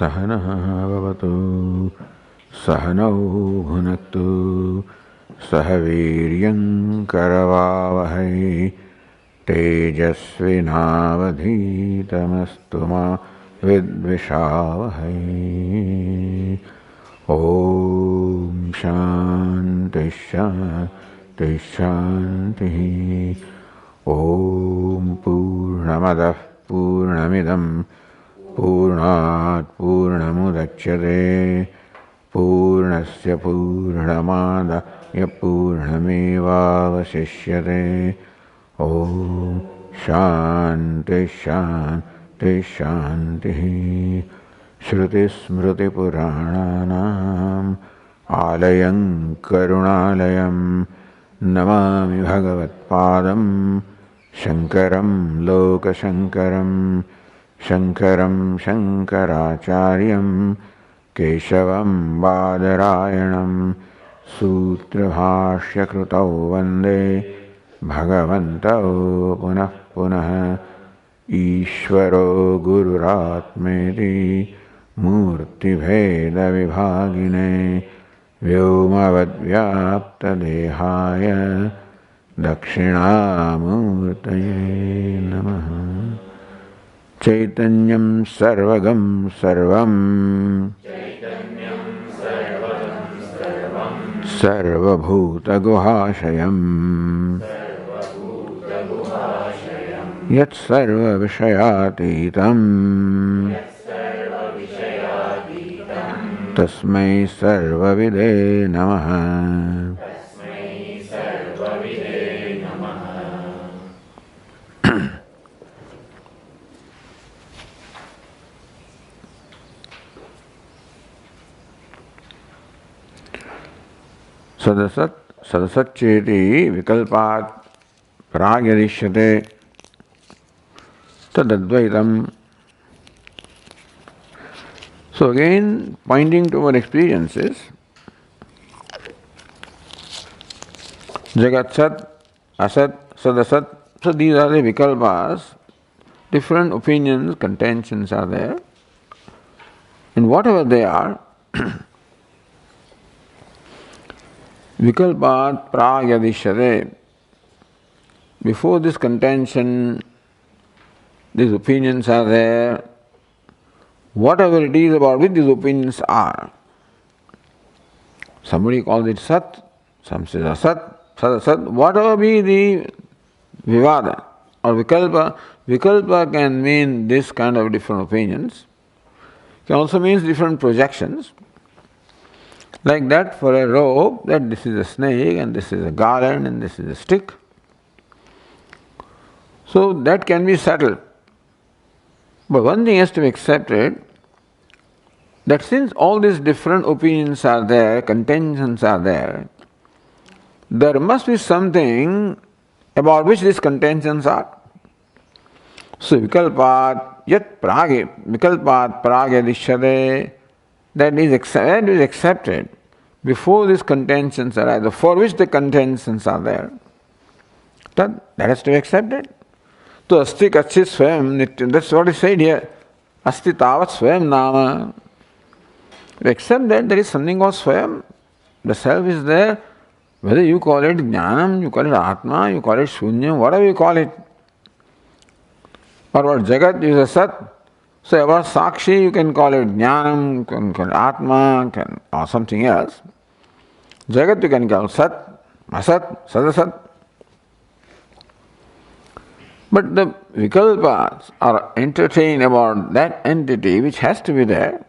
Sahanah Bhavatu Sahanau Bhunaktu Sahaviryam Karavavahai Tejasvinavadhitamastu ma Vidvishavahai. Om Shanti Shanti Shanti. Om Purnamadah Purnamidam Purnat Purnamudachyate Purnasya Purnamadaya Purnamevavasishyate. Om Shanti Shanti Shanti. Shruti Smriti Purananam Alayam Karunalayam Namami Bhagavat Padam Shankaram Loka Shankaram Shankaram Shankaracharyam Keshavam Badarayanam Sutra Bhashya Krutau Vande Bhagavantau Punah Punah Ishvaro Gururatmeti Murti Bheda Vibhagine Vyomavad Vyapta Dehaya Dakshinamurtaye Namaha. Chaitanyam Sarvagam Sarvam Sarvabhuta Guhashayam Yat Sarva Vishayatitam Tasmai Sarvavide Namaha. Sadasatcheti vikalpat pragyadishyate tadadvaitam. So again, pointing to our experiences, Jagat Sat, Asat, Sadasat, so these are the vikalpas, different opinions, contentions are there, and whatever they are, vikalpat pragyadishyate. Before this contention, these opinions are there. Whatever it is about which these opinions are. Somebody calls it Sat, some says Asat, Sadasat, whatever be the Vivada or Vikalpa. Vikalpa can mean this kind of different opinions. It can also mean different projections. Like that for a rope, that this is a snake and this is a garland and this is a stick. So that can be settled. But one thing has to be accepted, that since all these different opinions are there, contentions are there, there must be something about which these contentions are. So vikalpat yat pragyadishyate, that is accepted before these contentions arise, for which the contentions are there. That has to be accepted. So asti kachit swayam nityam, that's what is said here. Asti tavat swayam nama. Accept that there is something called swayam. The self is there. Whether you call it jnanam, you call it atma, you call it shunyam, whatever you call it. Or what jagat is a sat. So about sakshi you can call it jnanam, you can call it atma, or something else. Jagat you can call sat, asat, sadasat. But the vikalpas are entertained about that entity which has to be there.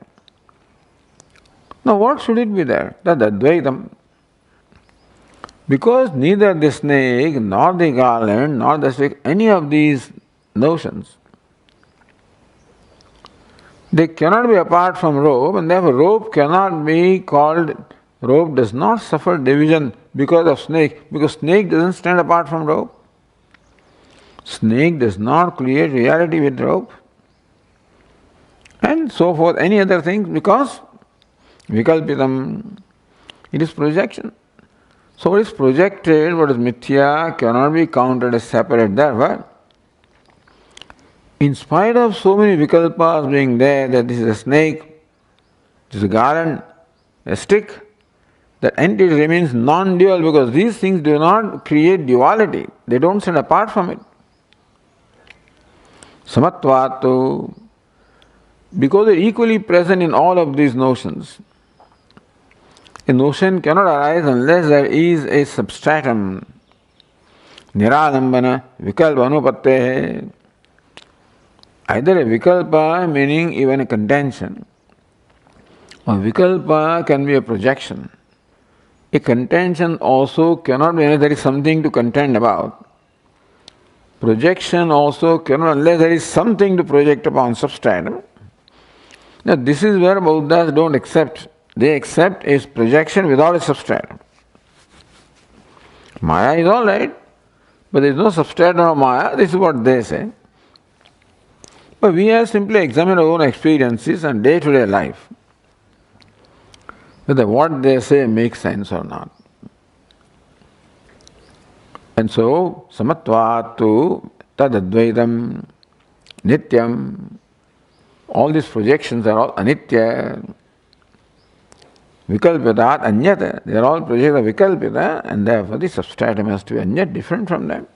Now what should it be there? That Advaitam. Because neither the snake, nor the garland, nor the stick, any of these notions, they cannot be apart from rope, and therefore rope cannot be called, rope does not suffer division because of snake, because snake doesn't stand apart from rope. Snake does not create reality with rope. And so forth, any other thing, because vikalpitam, it is projection. So what is projected, what is mithya, cannot be counted as separate. Therefore, in spite of so many vikalpas being there, that this is a snake, It is a garland, a stick. That entity remains non-dual because these things do not create duality. They don't stand apart from it. Samatvatu, because they are equally present in all of these notions. A notion cannot arise unless there is a substratum. Niralambana, vikalpa anupatte. Either a vikalpa, meaning even a contention, or vikalpa can be a projection. A contention also cannot be unless there is something to contend about. Projection also cannot unless there is something to project upon, substratum. Now this is where Buddhas don't accept. They accept a projection without a substratum. Maya is all right, but there is no substratum of Maya. This is what they say. But we have simply examined our own experiences and day-to-day life, whether what they say makes sense or not. And so, samatvatu tadadvaitam nityam. All these projections are all anitya. Vikalpitat anyata. They are all projects of vikalpita, and therefore the substratum has to be anyat, different from them.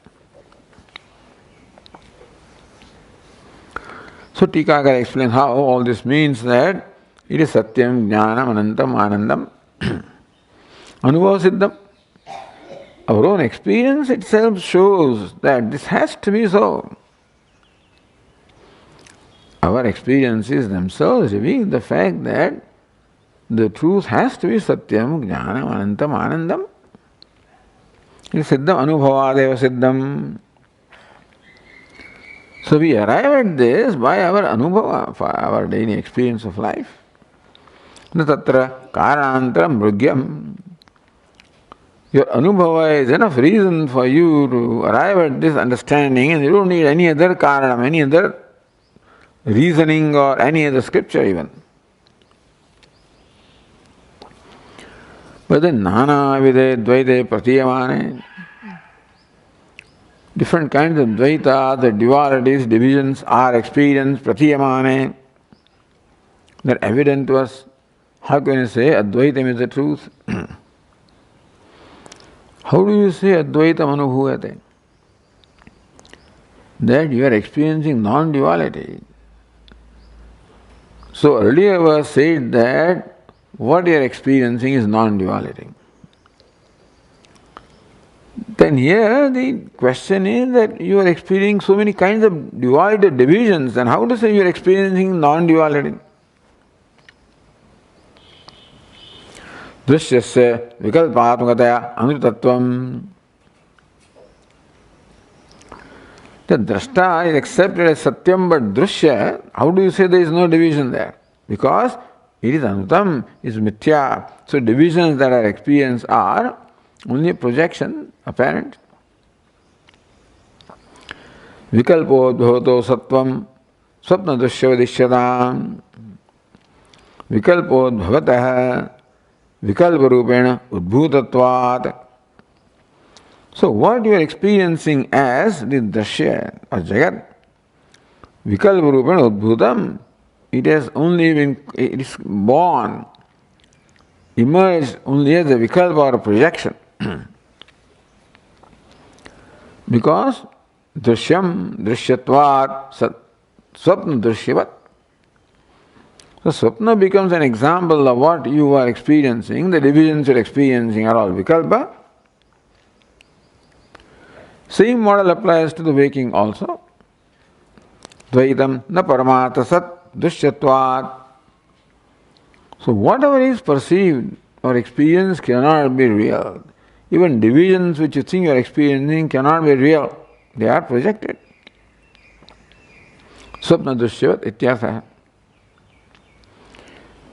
So Tikakara explains how all this means that it is satyam, jnanam, anantam, anandam, anubhava siddham. Our own experience itself shows that this has to be so. Our experiences themselves reveal the fact that the truth has to be satyam, jnanam, anantam, anandam. It is siddham, anubhavadeva siddham. So we arrive at this by our anubhava, for our daily experience of life. Na tatra karantaram mrugyam. Your anubhava is enough reason for you to arrive at this understanding, and you don't need any other karanam, any other reasoning or any other scripture even. But then nana vide dvaite pratiyamane. Different kinds of dvaita, the dualities, divisions are experienced, pratiyamane. They're evident to us. How can you say Advaitam is the truth? How do you say Advaitam anubhuvate? That you are experiencing non-duality. So earlier was said that what you are experiencing is non-duality. Then here the question is that you are experiencing so many kinds of duality, divisions, then how to say you are experiencing non-duality? Drishyasya vikalpatmakataya anutattvam. The drashta is accepted as satyam, but drishya, how do you say there is no division there? Because it is anutam, it is mithya. So divisions that are experienced are only a projection, apparent. Vikalpo bhavato sattvam swapna drishyavadishyadam. Vikalpo bhavatah vikalpa rupena udbhutatvat. So what you are experiencing as the drashya or jagat, vikalpa rupena udbhutam, it has only been, it is born, emerged only as a vikalpa or a projection. Because drishyam, drishyatvat, swapna drishyavat. So swapna becomes an example of what you are experiencing. The divisions you are experiencing are all vikalpa. Same model applies to the waking also. Dvaitam na paramata sat dushyatvat. So whatever is perceived or experienced cannot be real. Even divisions which you think you are experiencing cannot be real. They are projected. Swapna dushyavat ityartha.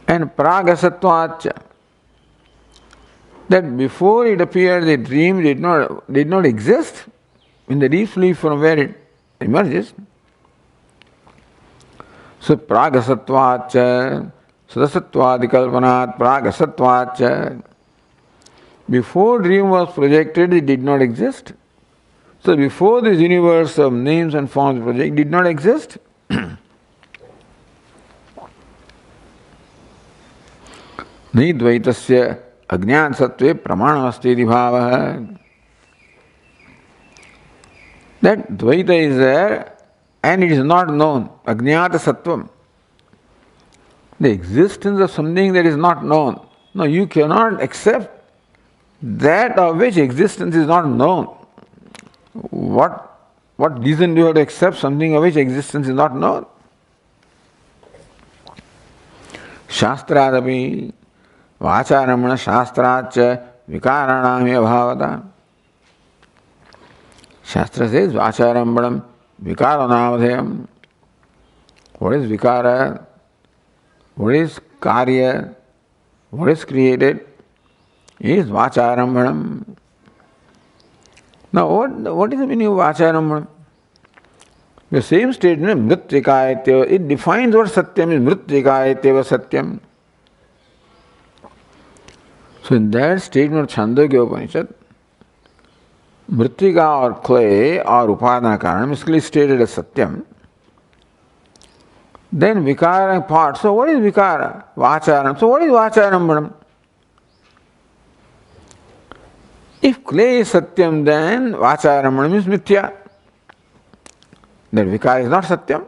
And pragasatvacha. That before it appeared the dream did not exist in the deep sleep from where it emerges. So pragasatvacha, sadasattvadikalpanat pragasatvacha. Before dream was projected, it did not exist. So before this universe of names and forms project did not exist. Nidvaitasya ajnat sattve pramanamasti iti bhavaha. That Dvaita is there and it is not known. Ajnata sattvam. The existence of something that is not known. No, you cannot accept that of which existence is not known. What reason do you have to accept something of which existence is not known? Shastradapi vacharamana shastracha vikaranamya bhavata. Shastra says vacharambanam vikaranamadhyam. What is vikara? What is karya? What is created? Is vacharambanam. Now what is the meaning of vacharambanam? The same statement, mritrika ityeva, it defines what satyam is. Mritrika ityeva satyam. So in that statement of Chandogya Upanishad, mritrika or clay or upadana karanam is clearly stated as satyam. Then vikara part. So what is vikara? Vacharam. So what is vacharambanam? If clay is satyam, then vacharambanam is mithya. That vikara is not satyam.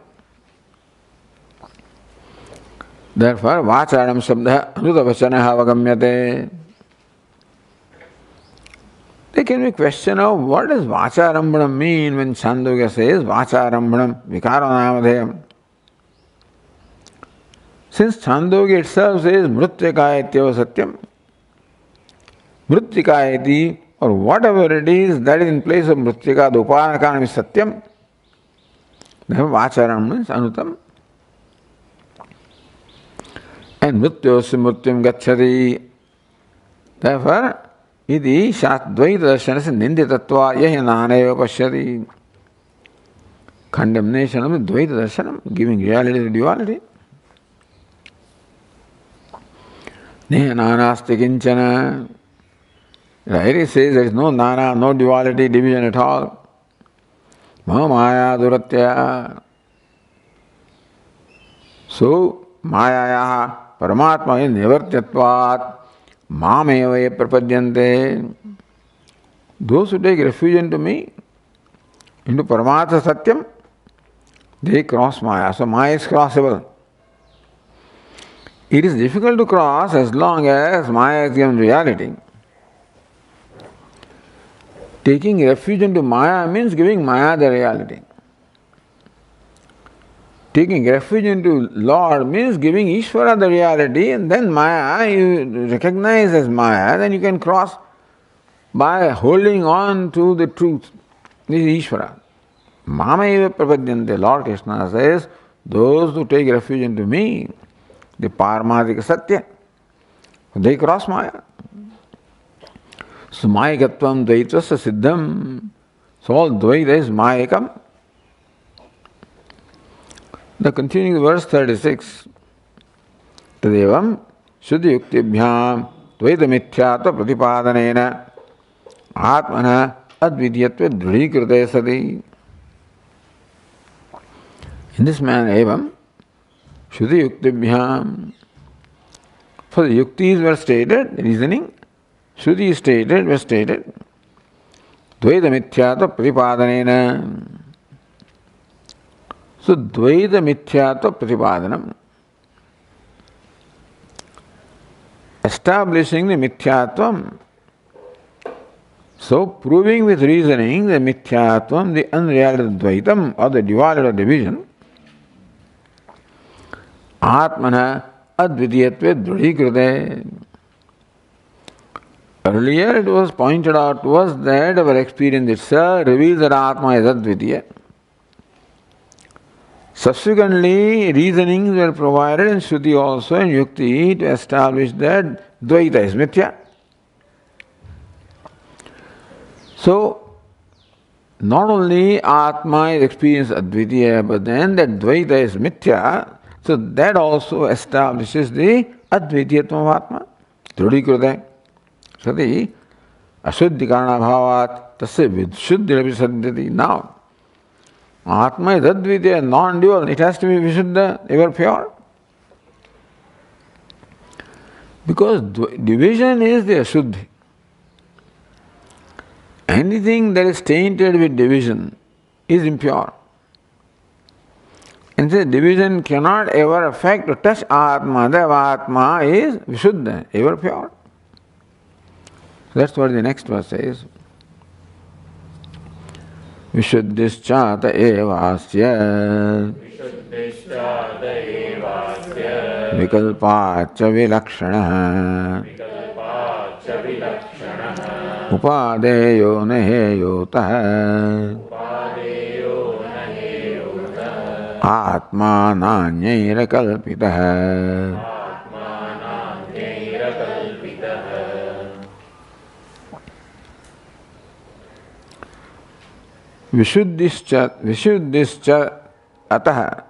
Therefore, vacharam sabdha anudavachanaha avagamyate. There can be a question of what does vacharambanam mean when Chandogya says vacharambanam vikaranamodhyam. Since Chandogya itself says mritrika ityeva satyam, mritrika iti or whatever it is that is in place of mritrika, the upanakaranam is satyam, therefore vacharam means anutam. And mrityosya mrityam gacchati. Therefore, iti dvaita darshanasya ninditatva yahi naneva pashyati. Condemnation of the dvaita darshanam, giving reality to duality. Neha nanasti kinchana. Right, it says there is no nana, no duality, division at all. Ma maya duratya. So, maya paramatma is nivartyatvat mameva prapadyante. Those who take refuge into me, into paramatma satyam, they cross maya. So, maya is crossable. It is difficult to cross as long as maya is given reality. Taking refuge into maya means giving maya the reality. Taking refuge into Lord means giving Ishvara the reality, and then maya you recognize as maya, then you can cross by holding on to the truth. This is Ishvara. Mamaiva prapadyante, Lord Krishna says, those who take refuge into me, the Paramadika Satya, they cross maya. So mayikatvam dvaitvasya siddham. So all dvaita is mayikam. Now continuing verse 36. Tadevam shuddhi yuktibhyam dvaita mithyatva pratipadanena atmana advidyatva dhrīkrite sati. In this manner, evam shuddhi yuktibhyam. For the yuktis were stated, reasoning. Shruti is stated, was stated, Dvaita mithyatva pratipadanena. So, Dvaita mithyatva pratipadanam. Establishing the mithyatvam. So, proving with reasoning the mithyatvam, the unreality of Dvaitam or the duality of division, Atmana advidiyatve dhrīkrite. Earlier it was pointed out to us that our experience itself reveals that Atma is Advitiya. Subsequently, reasonings were provided in Shruti also and Yukti to establish that Dvaita is Mithya. So, not only Atma is experienced Advitiya, but then that Dvaita is Mithya, so that also establishes the Advitiyatvam of Atma. Dhrūಢīkrute. Sati ashuddhi karana bhavat tasya vidshuddhi sadyati. Now, Atma is advitya, non-dual. It has to be vishuddha, ever pure. Because division is the ashuddhi. Anything that is tainted with division is impure. And the division cannot ever affect or touch Atma. The Atma is Vishuddha, ever pure. That's what the next verse says. Vishuddhischata evasya vikalpacha vilakshana upadeyo naheyotah Atma nanyera kalpitah. Vishuddhischa atah.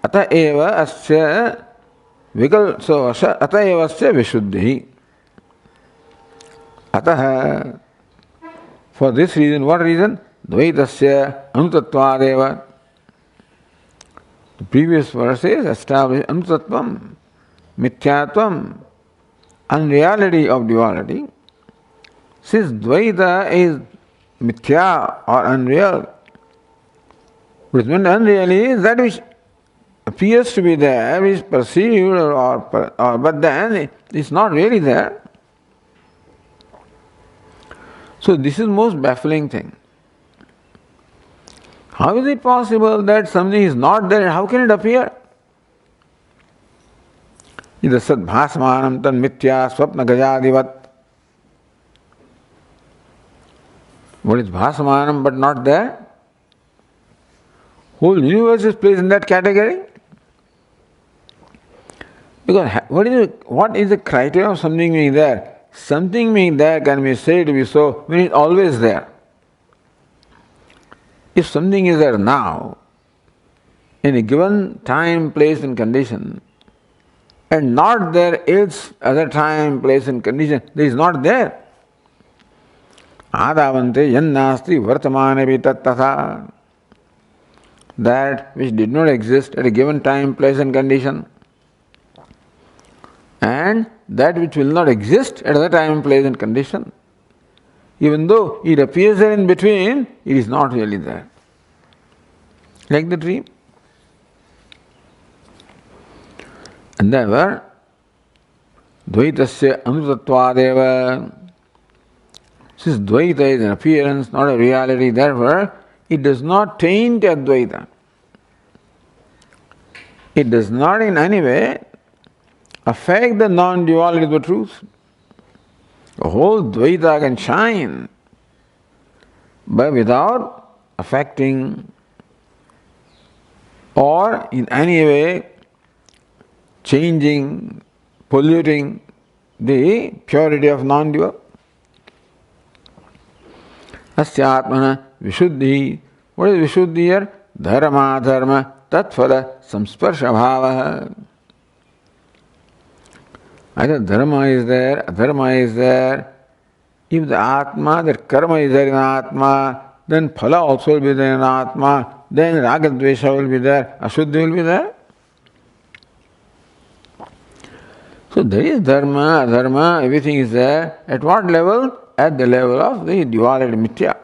Atah eva asya vikal. So atah eva asya vishuddhi. Atah. For this reason, what reason? Dvaitasya anutattvadeva. The previous verses establish anutattvam, mithyatvam, unreality of duality. Since Dvaita is mithya or unreal, what is meant unreal is that which appears to be there, which is perceived, but then it is not really there. So this is the most baffling thing. How is it possible that something is not there? How can it appear? Ida sad bhasmanam tan mithya swapna gajadivat. What is bhasmanam but not there? Whole universe is placed in that category. Because what is the criteria of something being there? Something being there can be said to be so when it is always there. If something is there now, in a given time, place and condition, and not there else other time, place and condition, there is not there. Adavante yannasti vartamane tattha. That which did not exist at a given time, place and condition, and that which will not exist at other time, place and condition. Even though it appears there in between, it is not really there. Like the dream. And therefore, Dvaitasya anutattvadeva. Since Dvaita is an appearance, not a reality, therefore, it does not taint Advaita. It does not in any way affect the non-duality of the truth. The whole Dvaita can shine, but without affecting or in any way changing, polluting the purity of non-dual. Asya atmana vishuddhi. What is vishuddhi here? Dharma, dharma, tatfala, samsparsha bhava. Either dharma is there, adharma is there. If the atma, that karma is there in atma, then phala also will be there in atma, then ragadvesha will be there, ashuddhi will be there. So there is dharma, adharma, everything is there. At what level? At the level of the duality mithya.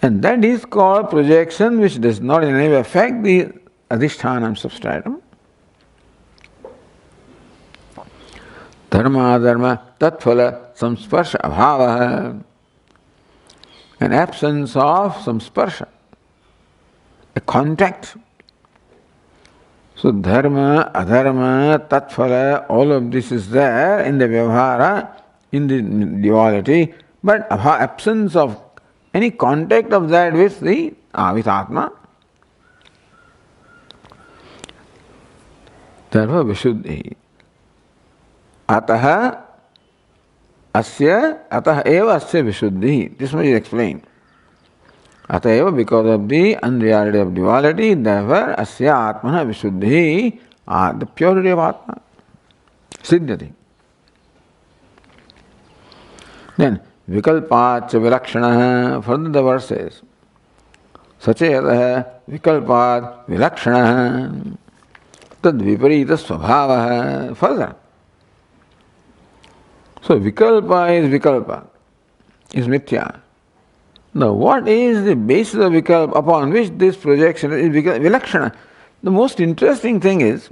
And that is called projection, which does not in any way affect the adhishthanam substratum. Dharma, dharma, tatphala, samsparsha, abhava. An absence of samsparsha, a contact. So dharma, adharma, tatphala, all of this is there in the vyavahara, in the duality, but absence of any contact of that with the with Atma. Therefore vishuddhi. Ataha eva asya vishuddhi. This much is explained. Ataha eva, because of the unreality of duality, therefore asya atmana vishuddhi, the purity of Atma. Siddhati. Then vikalpacha vilakshana. Further the verse says, sachayatah vikalpat vilakshana. tad viparita svabhavaha. Further. So vikalpa is mithya. Now what is the basis of vikalpa upon which this projection is vilakshana? The most interesting thing is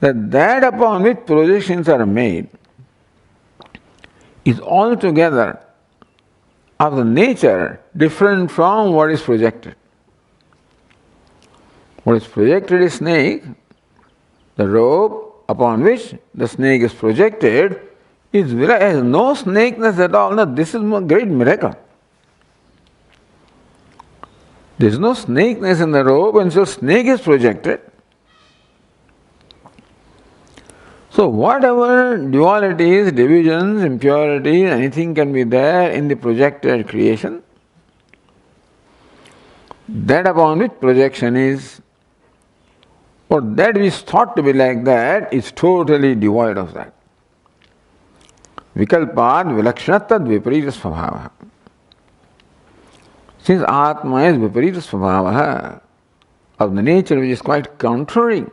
that upon which projections are made is altogether of the nature different from what is projected. What is projected is snake. The rope upon which the snake is projected has no snakeness at all. No, this is a great miracle. There is no snakeness in the rope, and so snake is projected. So whatever dualities, divisions, impurities, anything can be there in the projected creation, that upon which projection is, or that is thought to be like that, is totally devoid of that. Vikalpad vilakshanatad viparita svabhavaha. Since Atma is viparita svabhavaha, of the nature which is quite contrary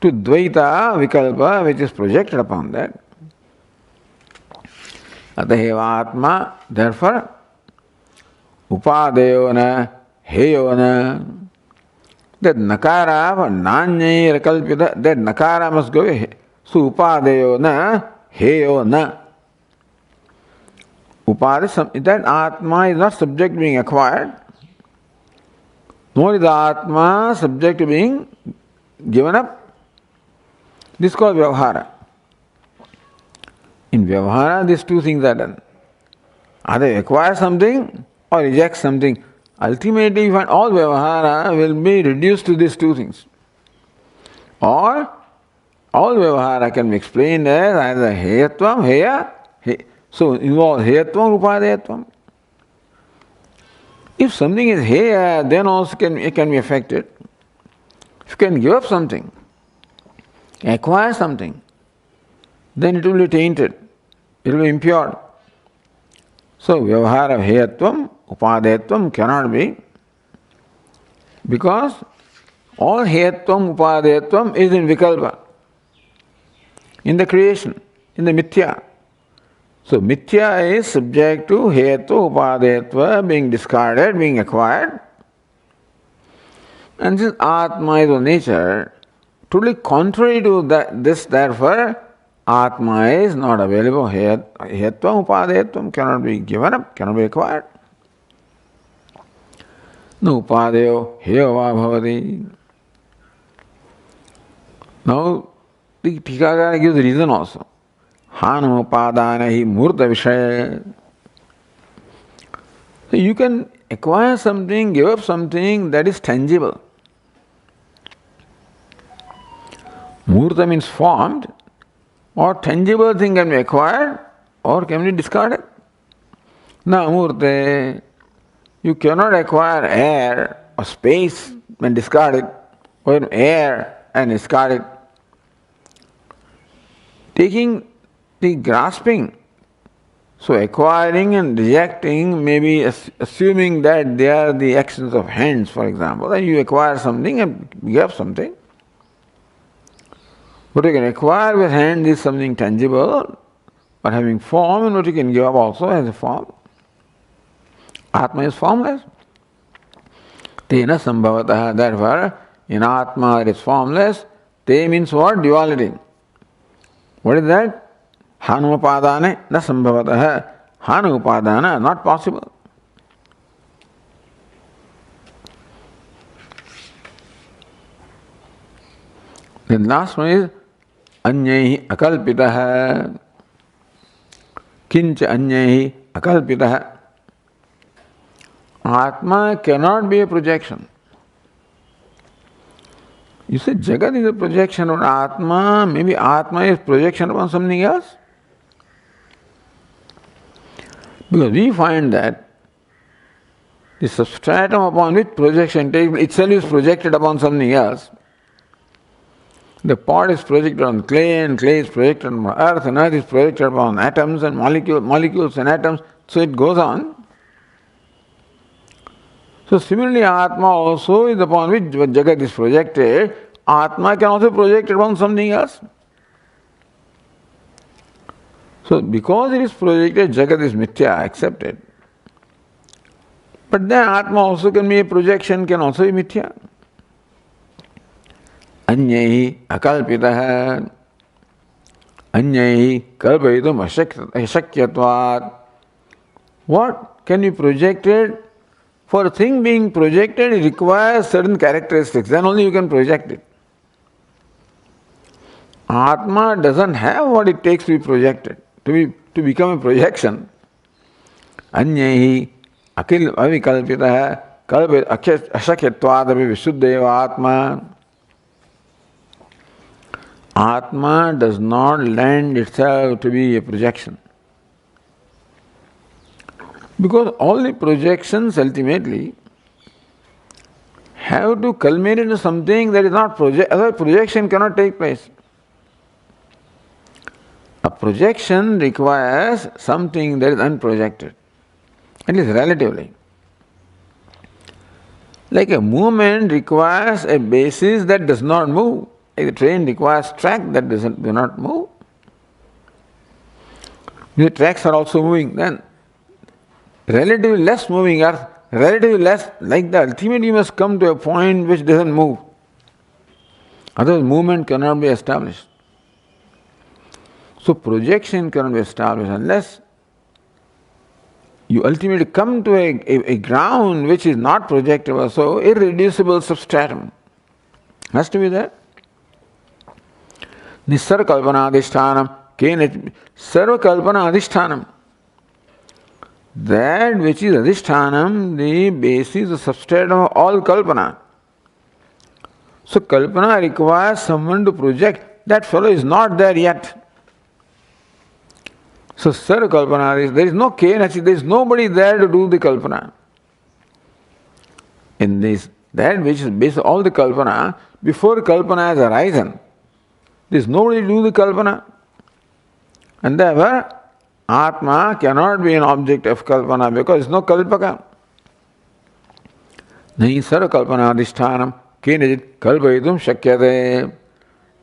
to Dvaita Vikalpa, which is projected upon that. Ataheva Atma, therefore, Upadeyona, Heyona, that Nakara, Nanyai Rakalpita, that Nakara must go away. So Upadeyona, Heyona. Upade, that Atma is not subject to being acquired, nor is the Atma subject to being given up. This is called Vyavahara. In Vyavahara, these two things are done. Either acquire something or reject something. Ultimately, you find all Vyavahara will be reduced to these two things. Or all Vyavahara can be explained as either Heyatvam, Heya. So involve Heyatvam, Upadeyatvam. If something is Heya, then also it can be affected. If you can give up something, acquire something, then it will be tainted, it will be impure. So Vyavahara Heyatvam, Upadeyatvam cannot be, because all Heyatvam, Upadeyatvam is in Vikalpa, in the creation, in the Mithya. So Mithya is subject to Heyatva, Upadeyatva being discarded, being acquired. And since Atma is of nature totally contrary to this, therefore, Atma is not available. Heyatvam, Upadeyatvam cannot be given up, cannot be acquired. No Upadeyo, Heyava Bhavati. Now, the Tikakara gives the reason also. Hanam Upadana hi Murta Vishaya. So you can acquire something, give up something that is tangible. Murta means formed, or tangible thing can be acquired or can be discarded. Now, Murte, you cannot acquire air or space and discard it, or air and discard it. Taking the grasping, so acquiring and rejecting, maybe assuming that they are the actions of hands, for example, then you acquire something and give up something. What you can acquire with hand is something tangible, but having form, and what you can give up also has a form. Atma is formless. Tena sambhavataha, therefore, in Atma it is formless. Te means what? Duality. What is that? Hanupadane, na sambhavataha. Hanupadana, not possible. The last one is Anyaihi akalpitaha. Kincha anyaihi akalpitaha. Atma cannot be a projection. You say Jagat is a projection on Atma, maybe Atma is projection upon something else. Because we find that the substratum upon which projection takes itself is projected upon something else. The pot is projected on clay, and clay is projected on earth, and earth is projected upon atoms and molecules and atoms, so it goes on. So similarly, Atma also is upon which Jagat is projected. Atma can also project upon something else. So because it is projected, Jagat is mithya, accepted. But then Atma also can be a projection, can also be mithya. Anyaihi akalpitaha. Anyaihi kalpayitum ashakyatvat. What can be projected? For a thing being projected, it requires certain characteristics. Then only you can project it. Atma doesn't have what it takes to be projected, to become a projection. Anyaihi akil avikalpitaha kalpit ashakyatvad visuddheva atma. Atma does not lend itself to be a projection. Because all the projections ultimately have to culminate into something that is not project. Otherwise, projection cannot take place. A projection requires something that is unprojected, at least relatively. Like a movement requires a basis that does not move. Like the train requires track that do not move. The tracks are also moving, then relatively less moving earth, relatively less, like the ultimate you must come to a point which doesn't move. Otherwise movement cannot be established. So projection cannot be established unless you ultimately come to a ground which is not projectable, so irreducible substratum has to be there. Nisarva kalpana adhishtanam, sarva kalpana adhishtanam. That which is adhishtanam, the basis, the substratum of all kalpana. So kalpana requires someone to project. That fellow is not there yet. So sarva kalpana, there is no kenachi, there is nobody there to do the kalpana. In this, that which is based on all the kalpana, before kalpana has arisen, there is nobody to do the kalpana. And therefore, Atma cannot be an object of kalpana because there is no kalpaka. Nahi sarva kalpana adhishtanam kenajit kalpayitum shakyate.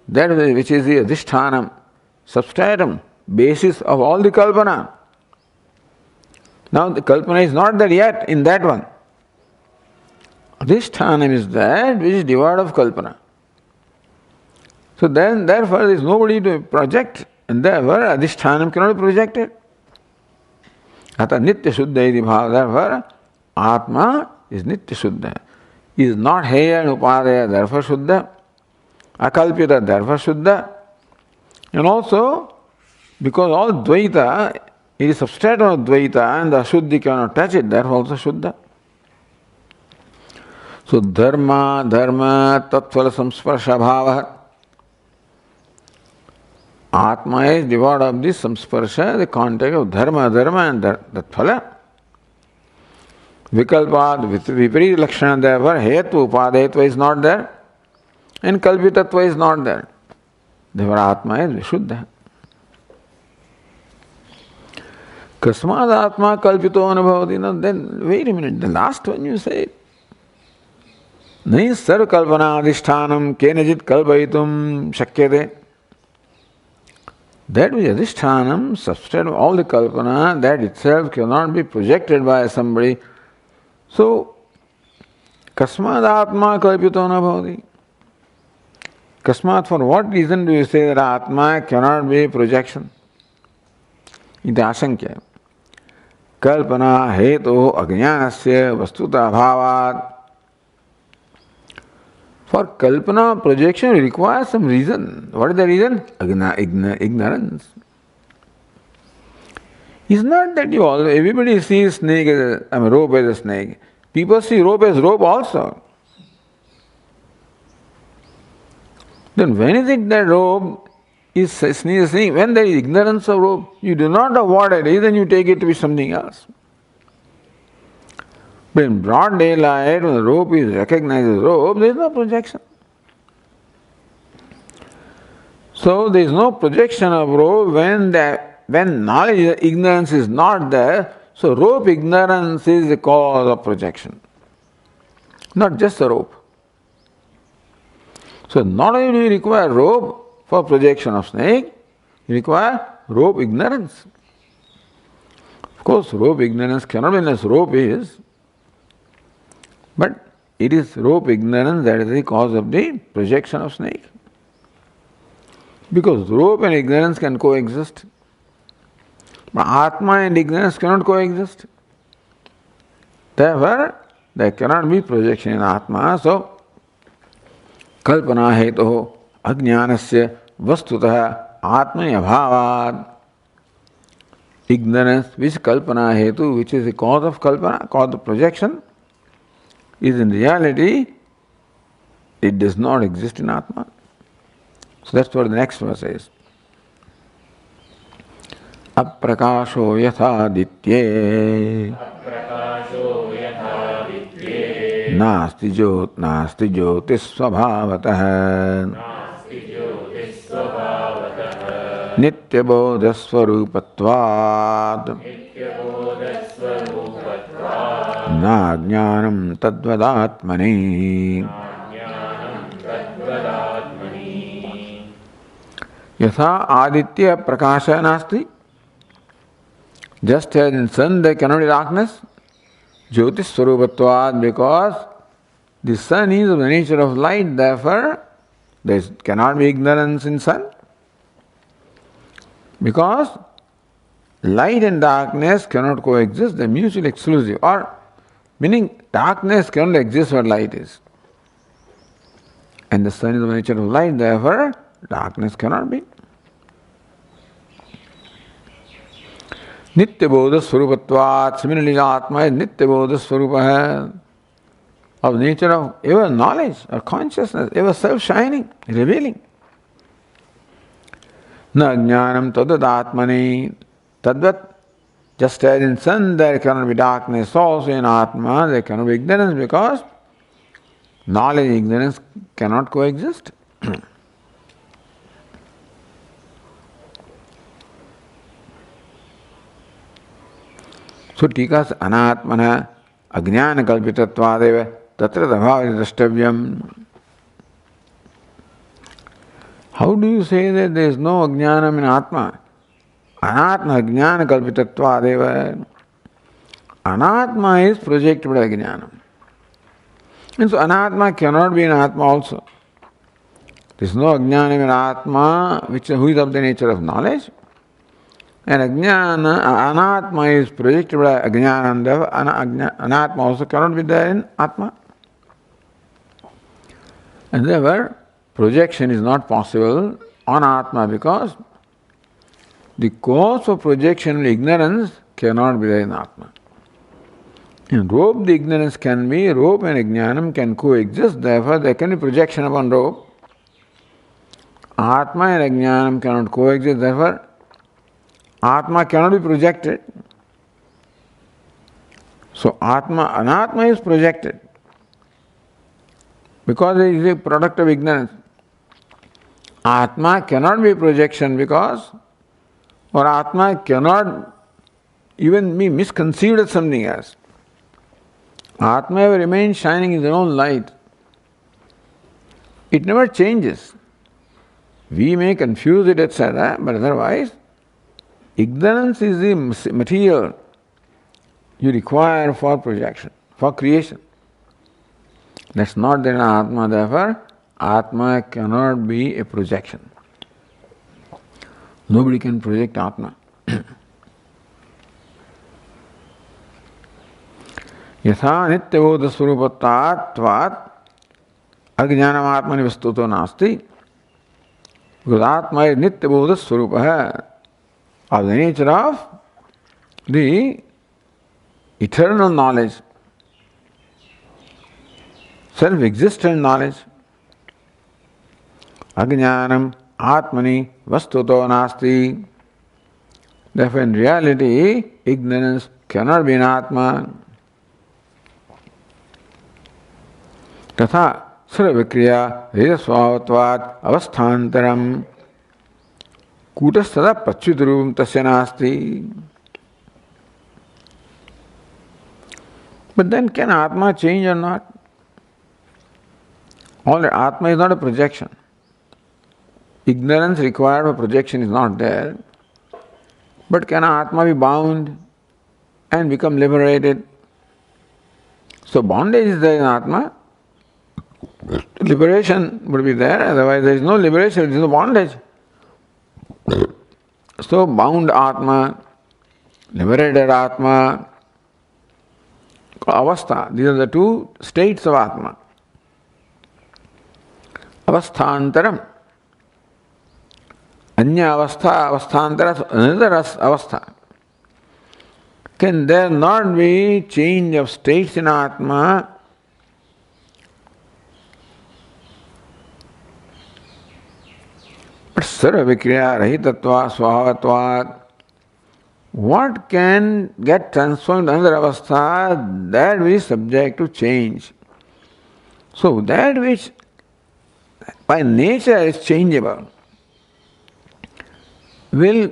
That which is the adhishtanam, substratum, basis of all the kalpana. Now the kalpana is not there yet in that one. Adhishtanam is that which is devoid of kalpana. So then, therefore, there is nobody to project, and therefore, adhishtanam cannot be projected. Ata nitya shuddha iti bhava. Therefore, Atma is nitya shuddha. Is not heya and upadaya, therefore shuddha. Akalpita, therefore shuddha. And also, because all dvaita, it is substratum of dvaita, and the shuddhi cannot touch it, therefore also shuddha. So, dharma, tattvala samsparsha bhava. Atma is devoid of this samsparsha, the contact of dharma and tattvala. Vikalpad, viparita lakshana, therefore, hetu upadayatva is not there, and kalpitatva is not there. Therefore, Atma is vishuddha. Kasmad Atma kalpito anubhavati. Now then, wait a minute, the last one you said. Nahi sarva kalpana adhishtanam kenajit kalpayitum shakyate. That which is adhishtanam, substratum of all the kalpana, that itself cannot be projected by somebody. So, kasmad atma kalpito anubhavati. Kasmat, for what reason do you say that Atma cannot be a projection? Iti asankya. Kalpana hetu ajnanasya vastuta bhavat. For kalpana projection requires some reason. What is the reason? Ignorance. It's not that everybody sees snake as rope as a snake. People see rope as rope also. Then when is it that rope is snake? When there is ignorance of rope, you do not know what it is, then you take it to be something else. But in broad daylight, when the rope is recognized as rope, there is no projection. So there is no projection of rope when knowledge, ignorance is not there. So rope ignorance is the cause of projection. not just a rope. So not only do you require rope for projection of snake, you require rope ignorance. Of course, rope ignorance cannot be unless rope is, but it is rope ignorance that is the cause of the projection of snake. Because rope and ignorance can coexist. But Atma and ignorance cannot coexist. Therefore, there cannot be projection in Atma. So, kalpana heto ajnanasya vastutah atmaya bhavad. Ignorance, which kalpana hetu, which is the cause of kalpana, cause of projection, is in reality, it does not exist in Atma. So that's what the next verse is. Aprakasho yatha ditye nasti jyotis svabhavatah nityabodha swarupatvad na jnanam tadvadatmani. Yatha aditya prakasha nasti. Just as in sun there cannot be darkness, jyotis swarupatvad, because the sun is of the nature of light, therefore there cannot be ignorance in sun. Because light and darkness cannot coexist, they are mutually exclusive. Or meaning darkness cannot exist where light is. And the sun is of the nature of light, therefore darkness cannot be. Nityabodha swarupatvat. Similarly, Atma is Nityabodha swarupa, of nature of ever knowledge or consciousness, ever self-shining, revealing. Na jnanam tadadatmani. Tadvat, just as in sun there cannot be darkness, also in Atma there cannot be ignorance, because knowledge and ignorance cannot coexist. So tikas anatmana ajnana kalpitattvadeva tatra dabhavati drashtavyam. How do you say that there is no ajnanam in Atma? Anatma ajnana kalpitattvadeva. Anatma is projected by ajnanam. And so anatma cannot be in Atma also. There is no ajnanam in Atma, who is of the nature of knowledge. And ajnana, anatma is projected by ajnana, therefore anatma also cannot be there in Atma. And therefore, projection is not possible on Atma, because the cause for projection, ignorance, cannot be there in Atma. In rope, the ignorance can be, rope and ajnanam can coexist, therefore there can be projection upon rope. Atma and ajnanam cannot coexist, therefore Atma cannot be projected. So anatma is projected because it is a product of ignorance. Atma cannot be projection because, or Atma cannot even be misconceived as something else. Atma ever remains shining in its own light. It never changes. We may confuse it, etc., but otherwise, ignorance is the material you require for projection, for creation. That's not there in Atma, therefore, Atma cannot be a projection. Nobody can project Atma. Yatha nityabodha swarupatvat ajnanam atmani vastuto nasti. Because Atma is nityabodha swarupa, of the nature of the eternal knowledge, self-existent knowledge. Ajnanam atmani vastuto nasti. Therefore, in reality, ignorance cannot be in Atma. Tatha sarvavikriya rajasvavatvat avasthantaram kutastada pachyutarupam tasya nasti. But then can Atma change or not? All that Atma is not a projection. Ignorance required for projection is not there. But can Atma be bound and become liberated? So bondage is there in Atma. Liberation would be there, otherwise there is no liberation, there is no bondage. So bound Atma, liberated Atma, avastha, these are the two states of Atma. Avasthantaram. Anya avastha, avasthantara, another avastha. Can there not be change of states in Atma? But sarva vikriya rahitatva swabhavatvat. What can get transformed to another avastha? That which is subject to change. So that which by nature is changeable will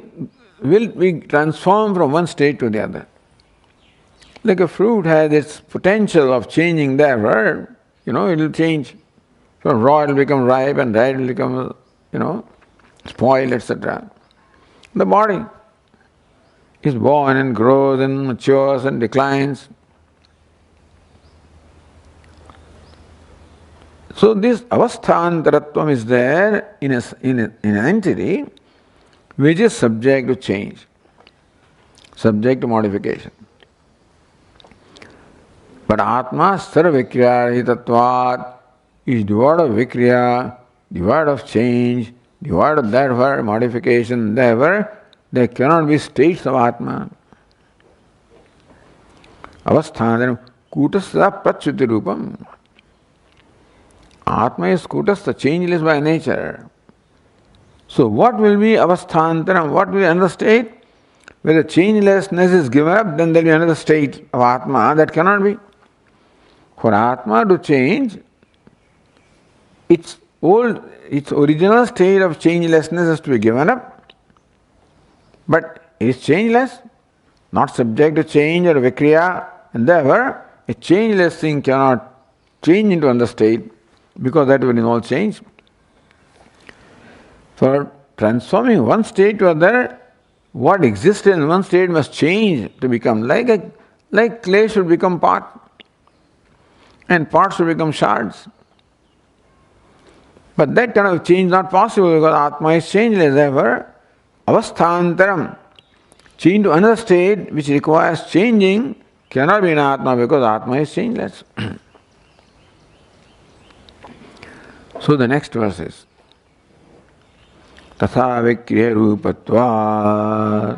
be transformed from one state to the other. Like a fruit has its potential of changing there, it will change. From raw it will become ripe and ripe will become, spoiled, etc. The body is born and grows and matures and declines. So this avasthantaratvam is there in an entity which is subject to change, subject to modification. But Atma sarva vikriya rahitatvat is devoid of vikriya, devoid of change, devoid of that word modification, there cannot be states of Atma. Avasthantaram kutasya prachuti rupam. Atma is kutastha, changeless by nature. So what will be avasthantaram? What will be another state? Where the changelessness is given up, then there will be another state of Atma. That cannot be. For Atma to change, its original state of changelessness has to be given up. But it is changeless, not subject to change or vikriya, and therefore a changeless thing cannot change into another state, because that will involve change. For transforming one state to another, what existed in one state must change to become like clay should become pot, and parts should become shards. But that kind of change is not possible because Atma is changeless. Therefore, avasthantaram, change to another state which requires changing, cannot be in Atma because Atma is changeless. So the next verse is Tatha vikriya rupatvat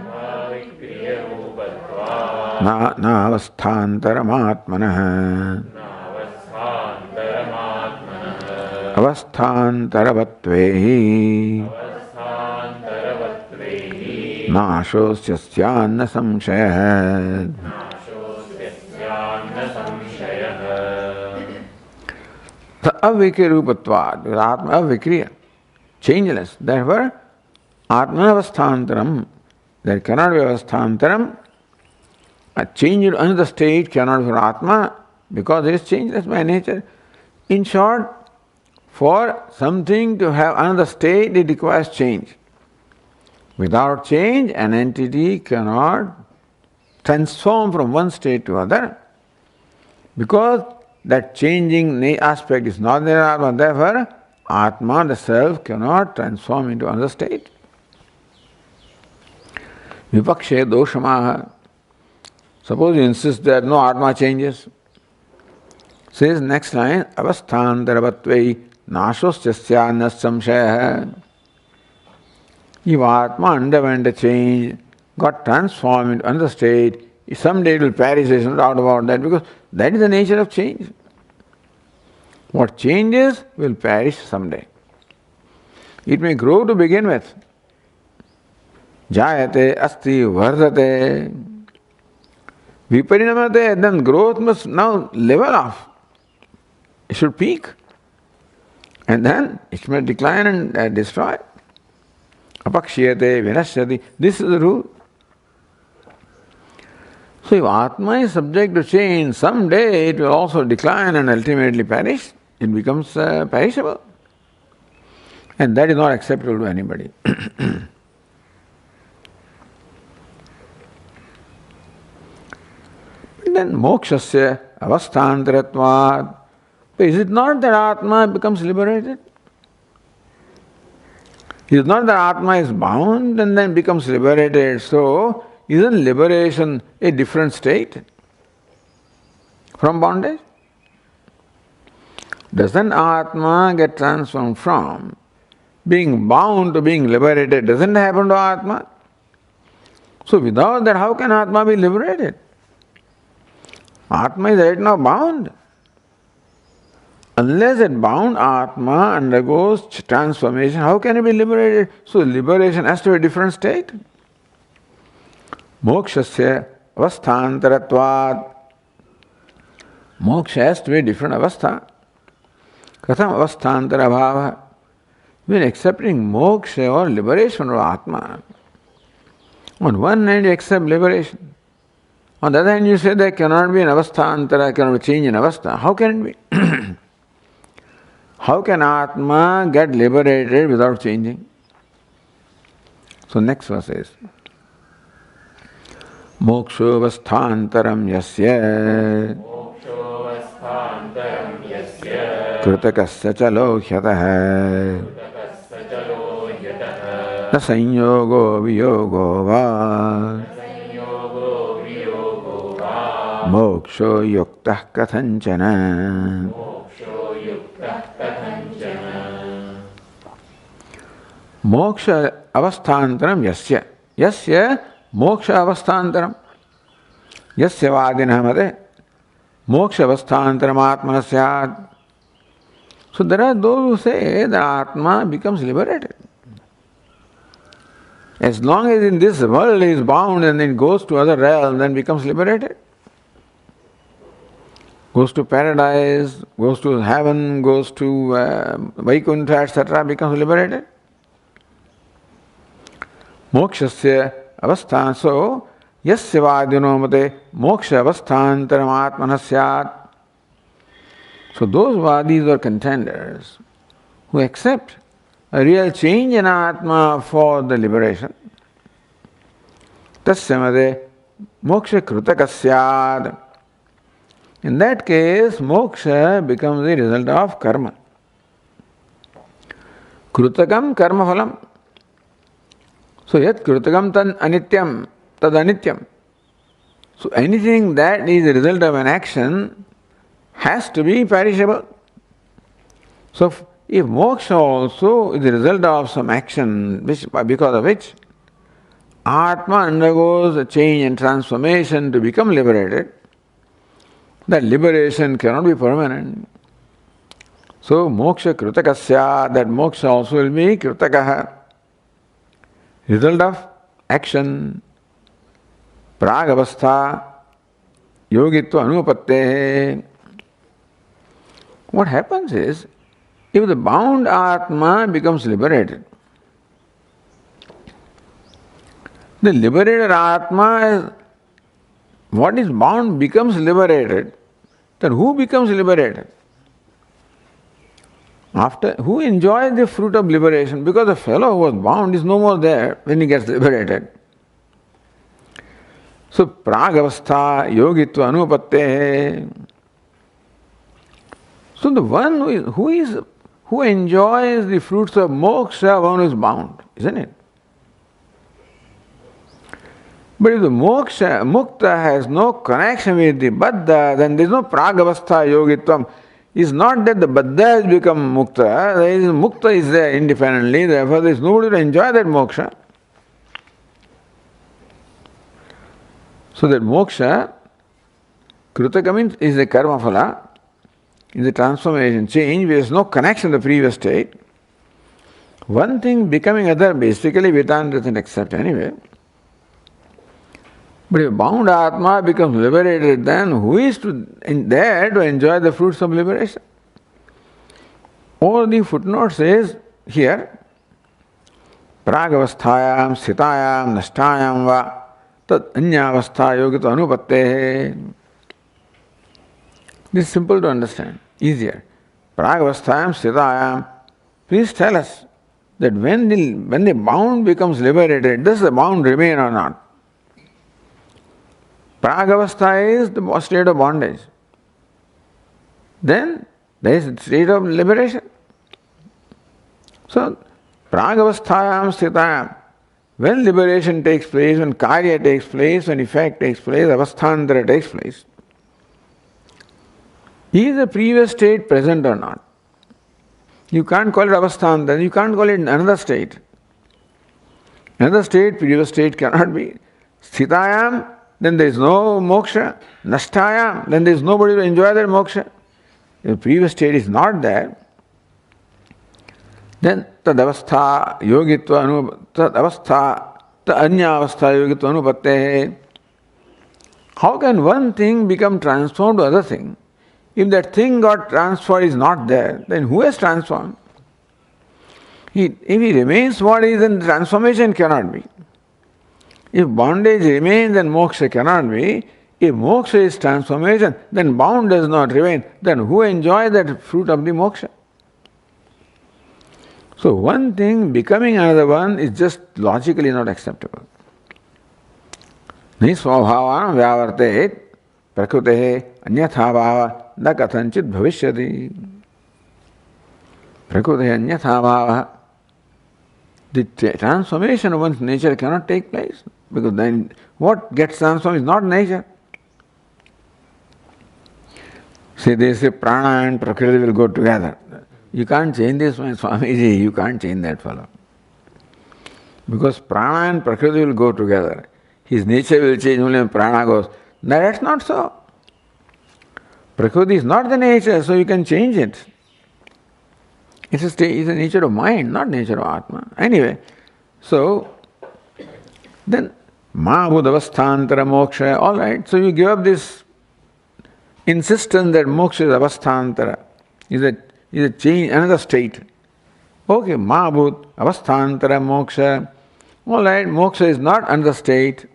na avasthantaram atmanah avasthantaravattvehi nashosya samshayah. The avikriya rupatvat, Atma avikriya, changeless. Therefore, Atma avasthantaram, there cannot be avasthantaram. A change in another state cannot be for Atma because it is changeless by nature. In short, for something to have another state, it requires change. Without change, an entity cannot transform from one state to other because that changing aspect is not there in Atma. Therefore, Atma, the self, cannot transform into another state. Vipakshe doshamaha. Suppose you insist that no Atma changes. Says next line, avasthantaravatvei nashosya samshayah. If Atma underwent a change, got transformed into another state, someday it will perish, there is no doubt about that, because that is the nature of change. What changes will perish someday. It may grow to begin with. Jayate, asti, vardate. Viparinamate, then growth must now level off. It should peak. And then it may decline and destroy. Apakshiyate, vinashyati. This is the rule. So if Atma is subject to change, someday it will also decline and ultimately perish. it becomes perishable. And that is not acceptable to anybody. Then mokshasya avasthantaratvat. Is it not that Atma becomes liberated? Is it not that Atma is bound and then becomes liberated? So, isn't liberation a different state from bondage? Doesn't Atma get transformed from being bound to being liberated? Doesn't happen to Atma? So without that, how can Atma be liberated? Atma is right now bound. Unless that bound Atma undergoes transformation, how can it be liberated? So liberation has to be a different state. Mokshasya avasthantaratvat. Moksha has to be a different avastha. Katham avasthantara bhava. When accepting moksha or liberation of Atma, on one hand you accept liberation. On the other hand you say there cannot be an avasthantara, cannot be change in avastha. How can it be? How can Atma get liberated without changing? So next verse is Moksho avasthantaram yasya Kritakasya chalo hyatah na sanyogo viyogo va moksho yuktah kathanchana. Moksha avasthantaram yasya. Yasya moksha avasthantaram. Yasya vadinah mate moksha avasthantaram atmana syat. So there are those who say that Atma becomes liberated. As long as in this world he is bound and then goes to other realm, then becomes liberated. Goes to paradise, goes to heaven, goes to Vaikuntha, etc., becomes liberated. Mokshasya avasthan. So, yasya vadino mate moksha avasthantaram atmana syat. So those vadis or contenders who accept a real change in Atma for the liberation, tasya mate moksha krutaka syat. In that case, moksha becomes the result of karma. Krutakam karma phalam. So yat krutakam tad anityam, tad anityam. So anything that is the result of an action has to be perishable. So if moksha also is the result of some action because of which Atma undergoes a change and transformation to become liberated, that liberation cannot be permanent. So moksha kritakasya, that moksha also will be kritakaha, result of action, pragavastha, yogitva anupatte. What happens is, if the bound Atma becomes liberated, the liberated Atma, what is bound becomes liberated, then who becomes liberated? After who enjoys the fruit of liberation? Because the fellow who was bound is no more there when he gets liberated. So pragavastha yogitva anupatte. So the one who enjoys the fruits of moksha, one who is bound, isn't it? But if the moksha, mukta has no connection with the baddha, then there is no pragavastha yogitvam. It's not that the baddha has become mukta, mukta is there independently, therefore there is nobody to enjoy that moksha. So that moksha, krutaka means is the karma phala, is the transformation, change, there is no connection to the previous state. One thing becoming other, basically Vedanta doesn't accept anyway. But if bound Atma becomes liberated, then who is there to enjoy the fruits of liberation? All the footnote says here, pragavasthayam, sthitayam, nashtayam va, tad anyavastha yogito anupatte. This is simple to understand, easier. Pragavasthayam sthitayam. Please tell us that when the bound becomes liberated, does the bound remain or not? Pragavastha is the state of bondage. Then there is a state of liberation. So, Pragavasthayam sthitayam. When liberation takes place, when karya takes place, when effect takes place, avasthandara takes place, is the previous state present or not? You can't call it avasthandara, you can't call it another state. Another state, previous state cannot be. Sthitayam, then there is no moksha. Nashtayam, then there is nobody to enjoy that moksha. If the previous state is not there, then tadavastha yogitva tadavastha anyavastha yogitva anupatte. How can one thing become transformed to other thing? If that thing got transferred is not there, then who has transformed? If he remains what is, then transformation cannot be. If bondage remains, then moksha cannot be. If moksha is transformation, then bound does not remain. Then who enjoys that fruit of the moksha? So one thing becoming another one is just logically not acceptable. Nisvabhavanam vyavartet prakrutehe anyatha bhava na kathanchit bhavishyati. Prakrutehe anyatha bhava. The transformation of one's nature cannot take place, because then what gets transformed is not nature. See, they say prana and prakriti will go together. You can't change this one, Swamiji, you can't change that fellow. Because prana and prakriti will go together. His nature will change only when prana goes. No, that's not so. Prakriti is not the nature, so you can change it. It's a nature of mind, not nature of Atma. Anyway, so then Mahabhudavasthantara moksha, all right, so you give up this insistence that moksha is avasthantara, is a change, another state. Okay, Mahabhut, avasthantara moksha, all right, moksha is not another state,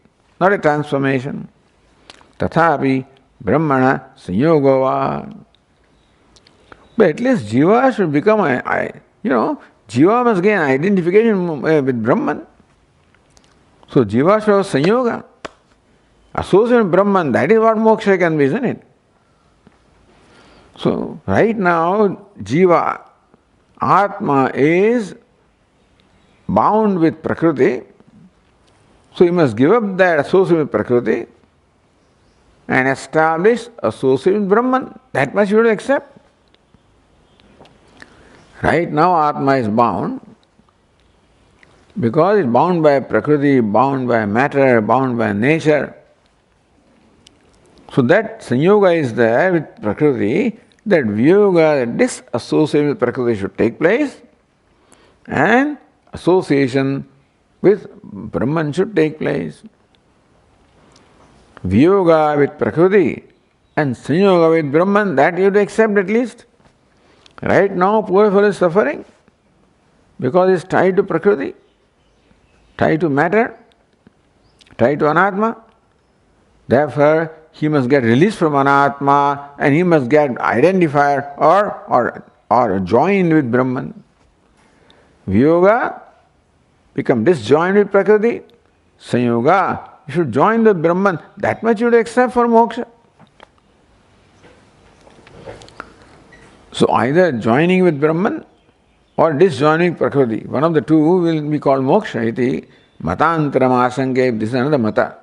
not a transformation. Tathapi brahmana sanyogava. But at least jiva should become jiva must gain identification with Brahman. So jiva should have sanyoga. Association with Brahman, that is what moksha can be, isn't it? So right now, jiva, Atma is bound with Prakriti. So you must give up that association with Prakriti and establish association with Brahman. That much you have to accept. Right now Atma is bound because it's bound by Prakriti, bound by matter, bound by nature. So that sanyoga is there with Prakriti, that viyoga, that disassociation with Prakriti should take place, and association with Brahman should take place. Viyoga with Prakriti and sanyoga with Brahman, that you have to accept at least. Right now, poor fellow is suffering because he is tied to Prakriti, tied to matter, tied to Anatma. Therefore, he must get released from Anatma and he must get identified or joined with Brahman. Viyoga, become disjoined with Prakriti. Sanyoga, you should join the Brahman. That much you would accept for moksha. So either joining with Brahman or disjoining Prakriti, one of the two will be called moksha. Iti matantaram asanke, this is another mata.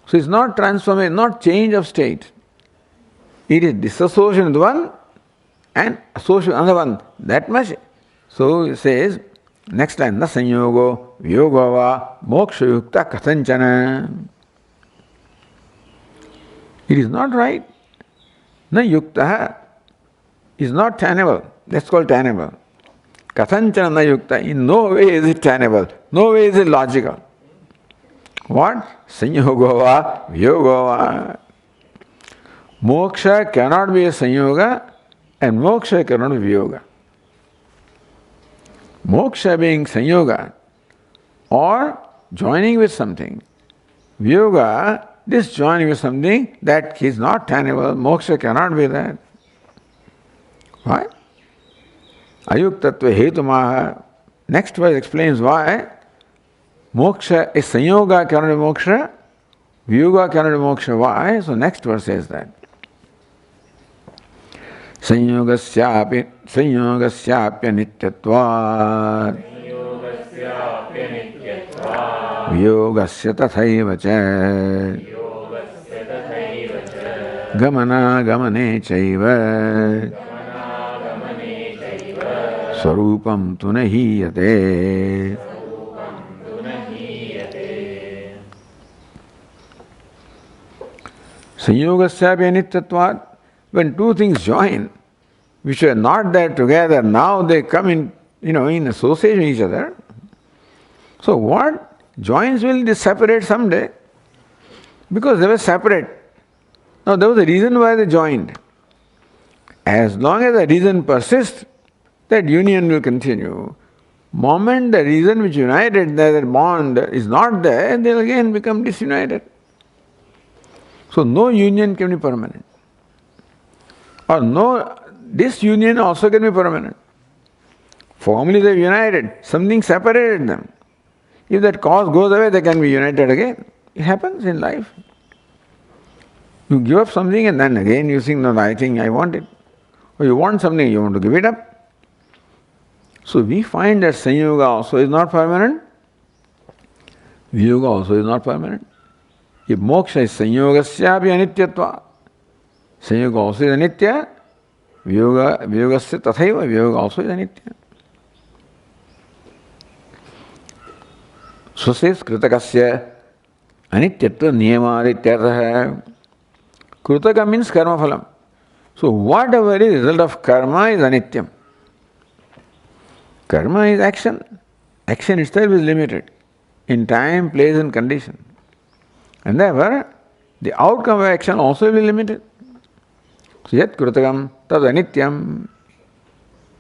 So it's not transformation, not change of state. It is disassociation with one and association with another one. That much. So it says, next line, na sanyogo viyogo va moksha yukta kathanchana. It is not right. Na yukta is not tenable. That's called tenable. Kathanchana na yukta, in no way is it tenable. No way is it logical. What? Sanyogo va viyogo va. Moksha cannot be a sanyoga and moksha cannot be viyoga. Moksha being sanyoga or joining with something. Viyoga, disjoining with something that is not tenable. Moksha cannot be that. Why? Ayuktatva hetumaha. Next verse explains why moksha is sanyoga cannot be moksha, viyoga cannot be moksha. Why? So next verse says that. Sanyogasyapya nityatvat viyogasya tathaiva cha gamana gamane chaiva sarupam tu nahiyate. Sanyogasyapya nityatvat. When two things join, which were not there together, now they come in, in association with each other. So what joins will separate someday, because they were separate. Now there was a reason why they joined. As long as the reason persists, that union will continue. Moment the reason which united, that bond is not there, they'll again become disunited. So no union can be permanent. Or no, this union also can be permanent. Formerly they were united, something separated them. If that cause goes away, they can be united again. It happens in life. You give up something and then again you think, no, I think I want it. Or you want something, you want to give it up. So we find that sanyoga also is not permanent, viyoga also is not permanent. If moksha is sanyogasyapi anityatva, sanyoga also is anitya, viyogasya tathaiva, viyoga also is anitya. So says kritakasya anityatva niyamadityartha. Kritaka means karma phalam. So whatever is the result of karma is anityam. Karma is action. Action itself is limited in time, place and condition. And therefore, the outcome of action also will be limited. So yat kritakam tad anityam.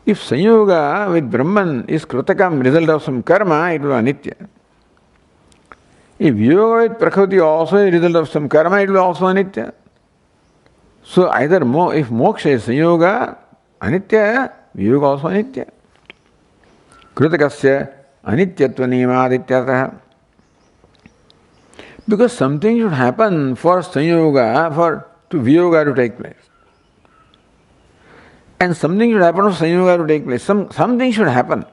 If sanyoga with Brahman is kritakam, result of some karma, it will be anitya. If yoga with Prakriti also is result of some karma, it will also anitya. So either if moksha is sanyoga, anitya, yoga also anitya. Kritakasya anityatva niyamadityartha. Because something should happen for sanyoga, to viyoga to take place. And something should happen for sanyoga to take place. Something should happen.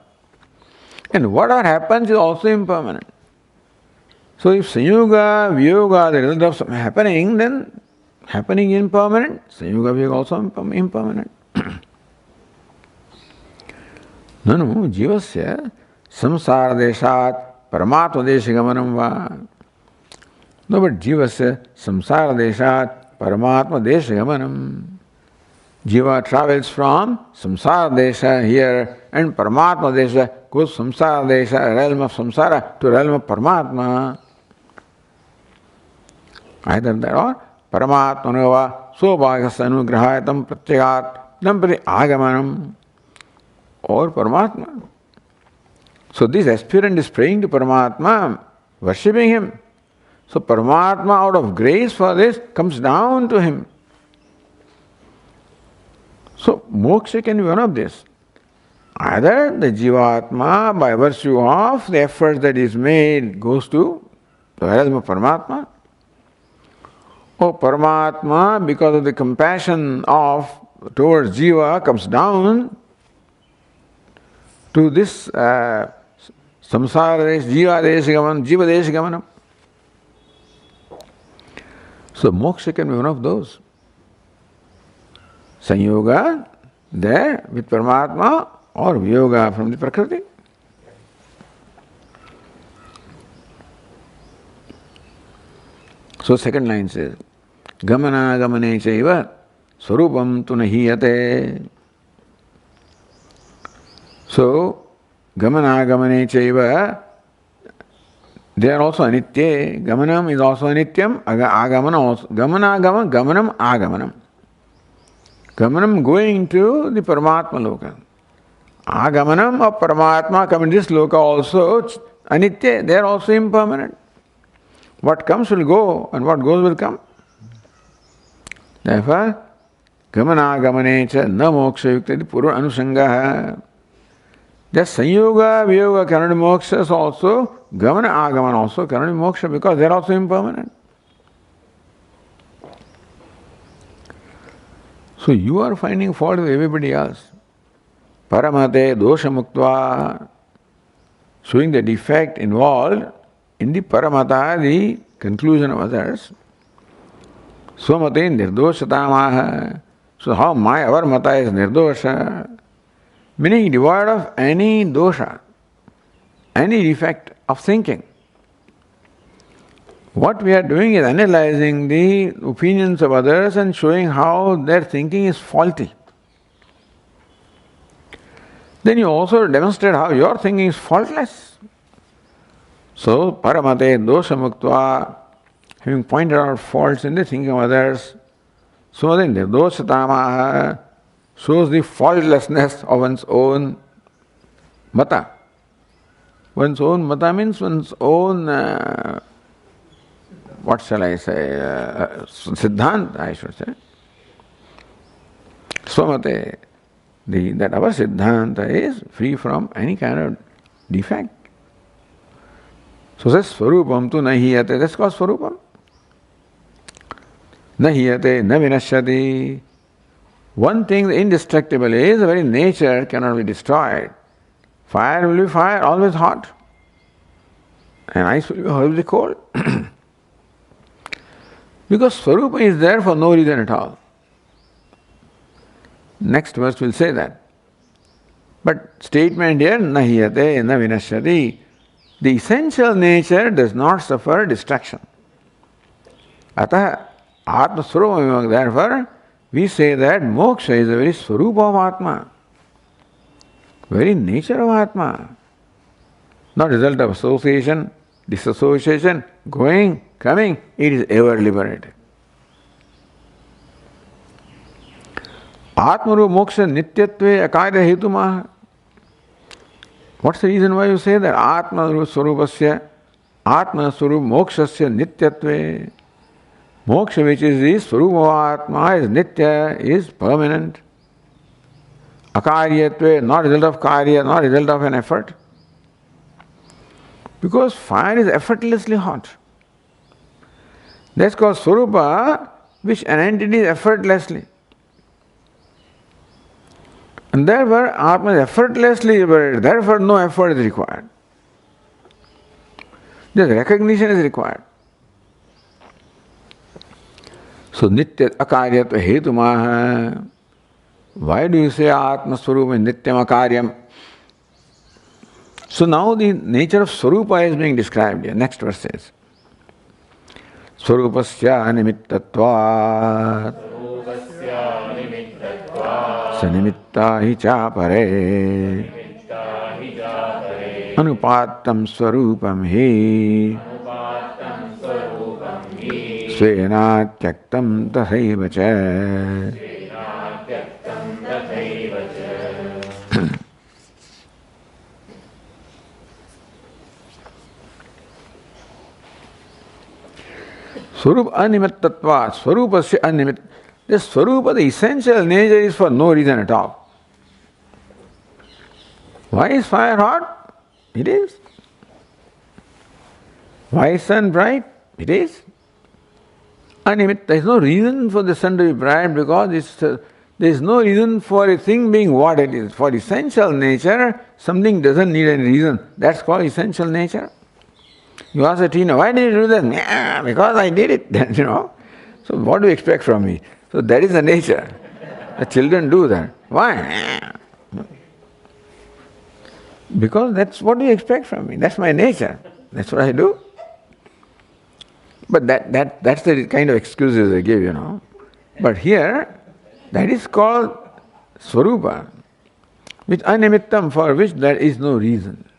And whatever happens is also impermanent. So if sanyoga, viyoga, the result of something happening, then happening is impermanent, sanyoga, viyoga also impermanent. Nanu jivasya samsara deshat paramatma deshigamanam va. No, but jivasya samsara deshat paramatma deshigamanam. Jiva travels from samsara desha here and paramatma desha goes samsara desha, realm of samsara, to realm of paramatma. Either that or paramatmanova sobhagasya anugrahayatam pratyagat dampati agamanam, or Paramatma. So this aspirant is praying to Paramatma, worshipping him. So Paramatma, out of grace for this, comes down to him. So moksha can be one of this. Either the Jivatma, by virtue of the effort that is made, goes to the realm of Paramatma, or Paramatma, because of the compassion towards Jiva, comes down to this samsara jiva deshigamanam. So moksha can be one of those. Sanyoga there with Paramatma, or viyoga from the Prakriti. So second line says, gamana gamane chaiva swarupam tu nahiyate. So, gamana gamane chaiva, they are also anitya. Gamanam is also anityam, agamana also. Gamanam agamanam. Gamanam going to the Paramatma loka. Agamanam of Paramatma come in this loka also anitya, they are also impermanent. What comes will go and what goes will come. Therefore, gamana cha na moksha yukta purva anusanga. Just sanyoga, viyoga cannot be moksha, so also gamana agama also cannot be moksha because they are also impermanent. So you are finding fault with everybody else. Paramate dosha muktva, showing the defect involved in the paramata, the conclusion of others. Swamate nirdoshatamaha. So how our mata is nirdosha, meaning devoid of any dosha, any defect of thinking. What we are doing is analyzing the opinions of others and showing how their thinking is faulty. Then you also demonstrate how your thinking is faultless. So, paramate dosha muktva, having pointed out faults in the thinking of others, so then nirdoshatamaha shows the faultlessness of one's own mata. One's own mata means one's own, what shall I say, siddhanta, I should say. Swamate, that our siddhanta is free from any kind of defect. So says swarupam tu nahiyate, that's called swarupam. Nahiyate, na vinashyati. One thing, the indestructible is, the very nature cannot be destroyed. Fire will be fire, always hot. And ice will be horribly cold. Because Swarupa is there for no reason at all. Next verse will say that. But statement here, nahiyate, na vinashyati. The essential nature does not suffer destruction. Atah Atma Swarupa, therefore, we say that moksha is the very Swarupa of Atma. Very nature of Atma. Not result of association, disassociation, going, coming, it is ever liberated. Atmaru moksha nityatve akarya hetuma. What's the reason why you say that? Atmaru swarupasya, Atma swarup mokshasya nityatve. Moksha, which is the swarupa Atma, is nitya, is permanent. Akaryatve, not result of karya, not result of an effort. Because fire is effortlessly hot. That's called swarupa, which an entity is effortlessly. And therefore, Atma is effortlessly liberated. Therefore, no effort is required. Just recognition is required. So, nitya akaryatva hetumaha. Why do you say Atma Swarupa nityam akaryam? So now the nature of Swarupa is being described here. Next verse says, Swarupasya nimittatvat sanimitta hi cha pare anupattam swarupam hi svena tyaktam tathaiva cha. Swarup animittatva, Swarupasya animit. The Swarupa, the essential nature is for no reason at all. Why is fire hot? It is. Why is sun bright? It is. Animit, there is no reason for the sun to be bright because there is no reason for a thing being what it is. For essential nature, something doesn't need any reason. That's called essential nature. You ask a teenager, why did you do that? Yeah, because I did it, So what do you expect from me? So that is the nature. The children do that. Why? Because that's what you expect from me. That's my nature. That's what I do. But that's the kind of excuses they give, But here, that is called Swarupa, which animittam, for which there is no reason.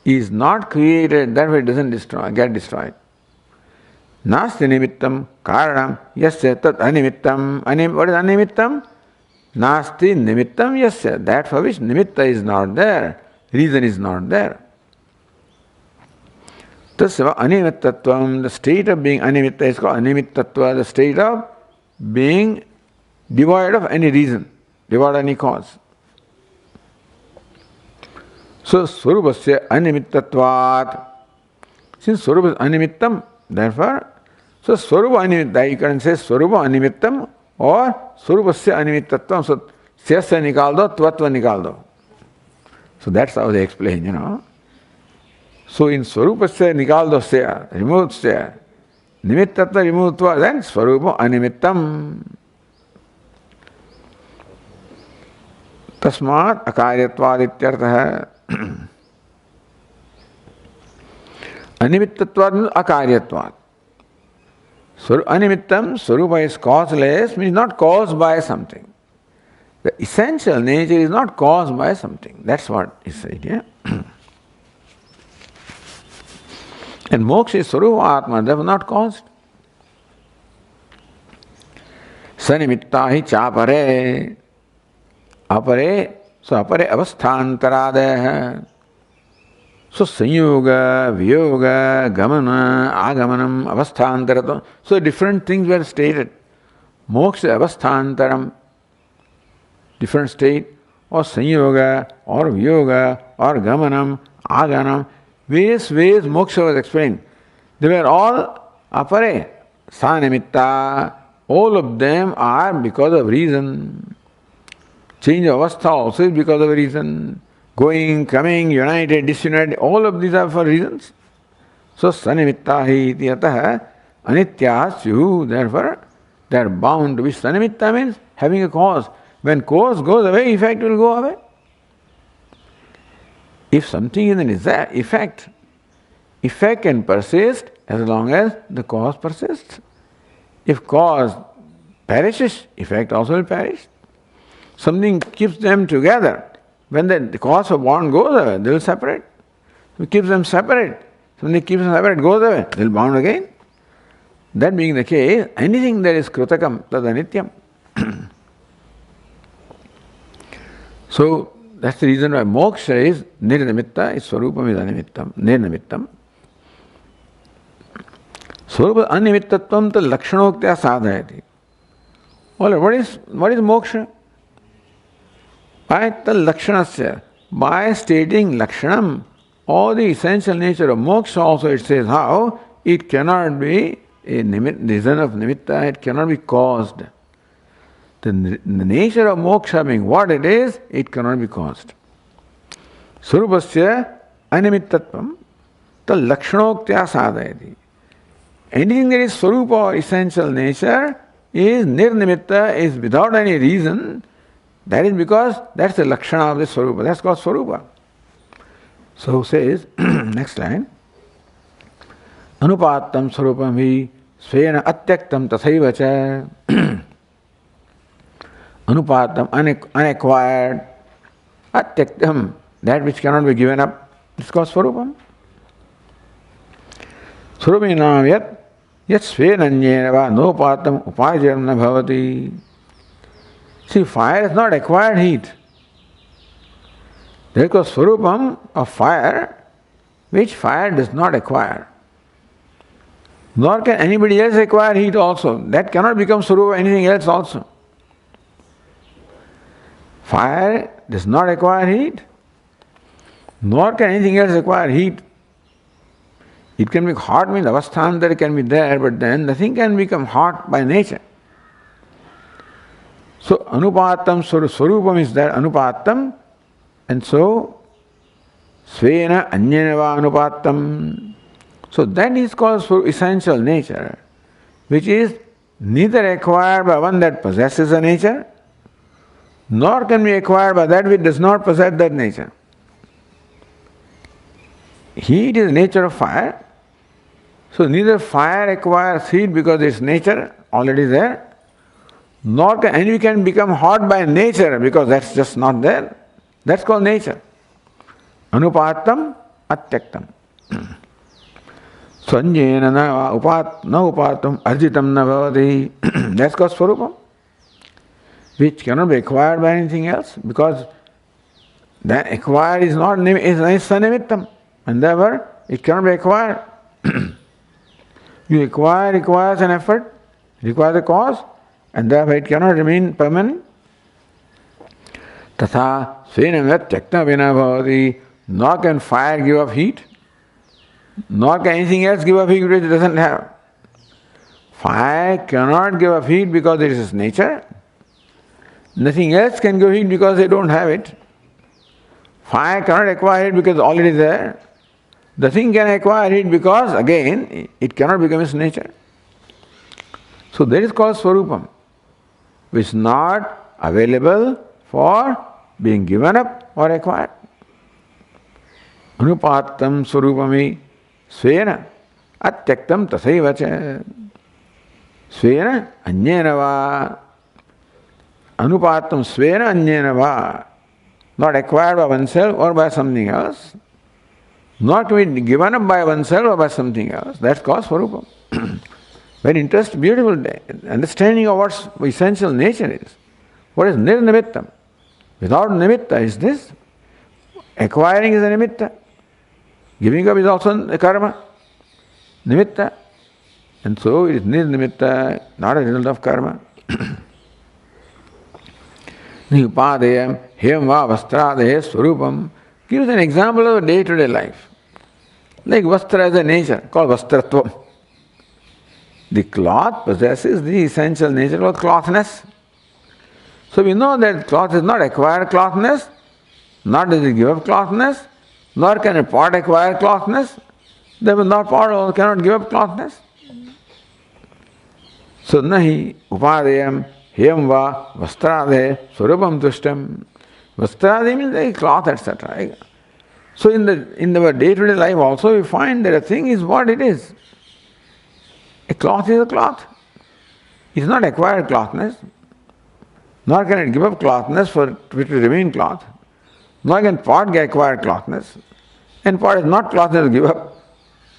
Is not created, therefore it doesn't get destroyed. Nasti nimittam karanam yasya tat animittam. What is animittam? Nasti nimittam yasya. That for which nimitta is not there, reason is not there. Tasya animittatvam, the state of being animitta is called animittatva, the state of being devoid of any reason, devoid of any cause. So, Swarupasya Animittatvat. Since Swarupa is Animittam, therefore, so Swarupa Animitta, you can say Swarupa Animittam or Swarupasya Animittatvam. So, Syasya nikal do, Tvatva nikal do. So, that's how they explain, So, in Swarupasya nikal do Sya, remove Sya, Nimittatva remove Tva, then Swarupa Animittam. Tasmat akaryatvad ityartha. Animittatvad means akaryatvad. Animittam, Swarupa is causeless, means not caused by something. The essential nature is not caused by something. That's what is said here. And moksha is Swarupa Atma, therefore not caused. Sanimitta hi chapare. Apare, so apare avasthantaradaya. So sanyoga, viyoga, gamana, agamanam, avasthantarata. So different things were stated. Moksha avasthantaram, different state, or sanyoga, or viyoga, or gamanam, aganam. Various ways moksha was explained. They were all apare, sanimitta. All of them are because of reason. Change of avastha also is because of a reason. Going, coming, united, disunited, all of these are for reasons. So, sanimittahi itiyataha anityaha syuhu. Therefore, they are bound to be. Sanimitta means having a cause. When cause goes away, effect will go away. If something is an effect, effect can persist as long as the cause persists. If cause perishes, effect also will perish. Something keeps them together. When the cause of one goes away, they will separate. It keeps them separate. Something keeps them separate, goes away, they will bound again. That being the case, anything that is krutakam, tad anityam. So, that's the reason why moksha is nirnamitta, is swarupam is animittam, nirnamittam. Swarupa animittatvam tad lakshanoktya sadhayati. Well, what is moksha? By stating lakshanam, or the essential nature of moksha also it says how it cannot be a reason of nimitta, it cannot be caused. The nature of moksha being what it is, it cannot be caused. Surupasya animittatvam tal lakshanoktya sadhayati. Anything that is swarupa or essential nature is nirnimitta, is without any reason. That is because that's the lakshana of the swarupa. That's called swarupa. So says, next line, Anupattam swarupam hi svena atyaktam tathaiva cha. Anupattam, unacquired, atyaktam, that which cannot be given up, it's called swarupam. Swarupinam yat svenanyena va nopattam upajaram na bhavati. See, fire has not acquired heat. There is a swarupam of fire, which fire does not acquire. Nor can anybody else acquire heat also. That cannot become swarupa anything else also. Fire does not acquire heat, nor can anything else acquire heat. It can be hot, means avasthantar can be there, but then nothing can become hot by nature. So, anupattam, swarupam is there, anupattam, and so, svena anyanava anupattam. So, that is called essential nature, which is neither acquired by one that possesses a nature, nor can be acquired by that which does not possess that nature. Heat is the nature of fire, so neither fire acquires heat because its nature already there, nor can any can become hot by nature because that's just not there. That's called nature. Anupattam, atyaktam. Sanjena na upattam arjitam na bhavati. That's called swarupam, which cannot be acquired by anything else because that acquired is not sanimittam, and therefore it cannot be acquired. You acquire requires an effort, requires a cause, and therefore it cannot remain permanent. Tatha svenam tyakta vina bhavati. Nor can fire give up heat, nor can anything else give up heat which it doesn't have. Fire cannot give up heat because it is its nature. Nothing else can give heat because they don't have it. Fire cannot acquire heat because already there. The thing can acquire heat because, again, it cannot become its nature. So that is called Swarupam, which is not available for being given up or acquired. Anupattam Swarupami Svena Atyaktam Tasaivacha Svena Anyena Va. Anupattam Svena Anyena Va. Not acquired by oneself or by something else. Not to be given up by oneself or by something else. That's called Swarupam. Very interesting, beautiful understanding of what essential nature is. What is nirnimittam? Without nimitta is this. Acquiring is a nimitta. Giving up is also a karma. Nimitta. And so it is nirnimitta, not a result of karma. Upadeyam hem va vastradehe swarupam gives an example of a day-to-day life. Like vastra as a nature, called vastratvam. The cloth possesses the essential nature of clothness. So we know that cloth is not acquired clothness, nor does it give up clothness, nor can a pot acquire clothness. Therefore, not pot also cannot give up clothness. So nahi upadeyam hem va vastrade swarupam tushtam. Vastrade means like cloth, etc. So in our day-to-day life also we find that a thing is what it is. A cloth is a cloth. It is not acquired clothness, nor can it give up clothness for which to remain cloth, nor can pot get acquired clothness, and pot is not clothness to give up.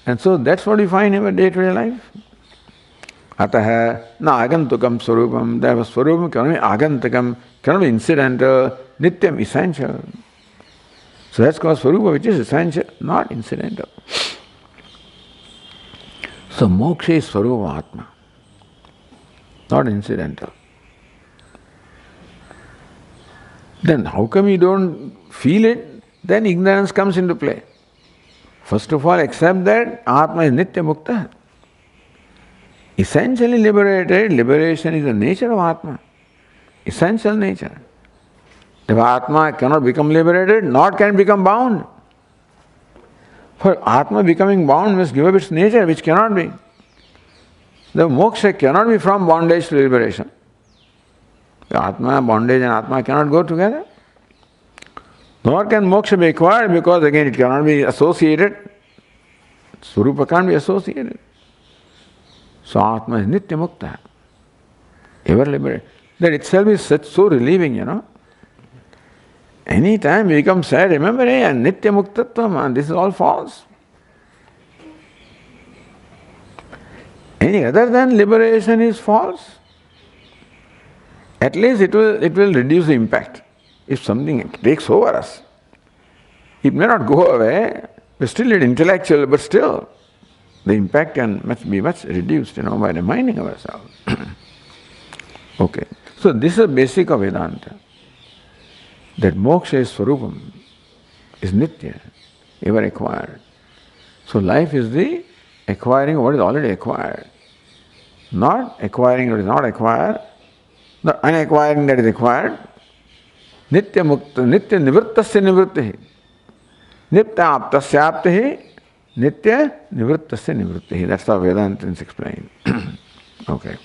And so that's what we find in our day-to-day life. Ataha na agantukam swarupam. Therefore swarupam cannot be agantukam, cannot be incidental, nityam essential. So that's called swarupa, which is essential, not incidental. So moksha is swarupa atma, not incidental. Then how come you don't feel it? Then ignorance comes into play. First of all, accept that atma is nitya mukta. Essentially liberated, liberation is the nature of atma, essential nature. If atma cannot become liberated, nor can become bound. For atma becoming bound must give up its nature, which cannot be. The moksha cannot be from bondage to liberation. The atma, bondage and atma cannot go together. Nor can moksha be acquired because again it cannot be associated. Swarupa can't be associated. So atma is nitya mukta, ever liberated. That itself is so relieving, Any time we become sad, remember, nitya muktatvam, this is all false. Any other than liberation is false. At least it will reduce the impact. If something takes over us, it may not go away, we're still intellectual, but still the impact can be much reduced, by reminding ourselves. Okay. So this is the basic of Vedanta. That moksha is swarupam, is nitya, ever acquired. So life is the acquiring what is already acquired. Not acquiring what is not acquired, not unacquiring that is acquired. Nitya mukta, nitya nivrittasya nivrittihi. Nitya aptasya aptihi, nitya nivrittasya nivrittihi. That's how Vedanta is explained. Okay.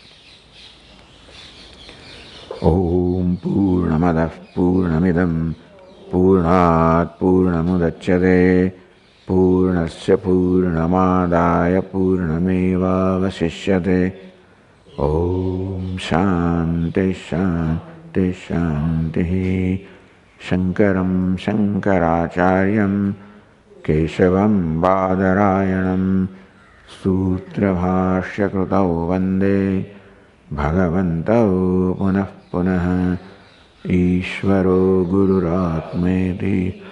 Om Purnamadah Purnamidam Purnat Purnamudachyate Purnasya Purnamadaya Purnameva Vasishyate. Om Shanti Shanti Shanti. Shankaram Shankaracharyam Keshavam Badarayanam Sutra Bhashya Krutau Vande Bhagavantau Punah Punah Ishvaro Gururatmeti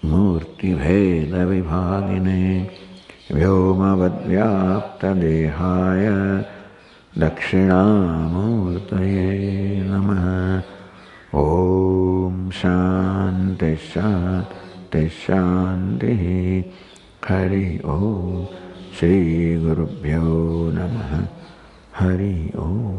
Murti Bheda Vibhagine Vyoma Vadvyapta Dehaya Dakshinamurtaye Namaha. Om Shanti Shanti Shanti. Hari Om. Shri Gurubhyo Namaha. Hari Om.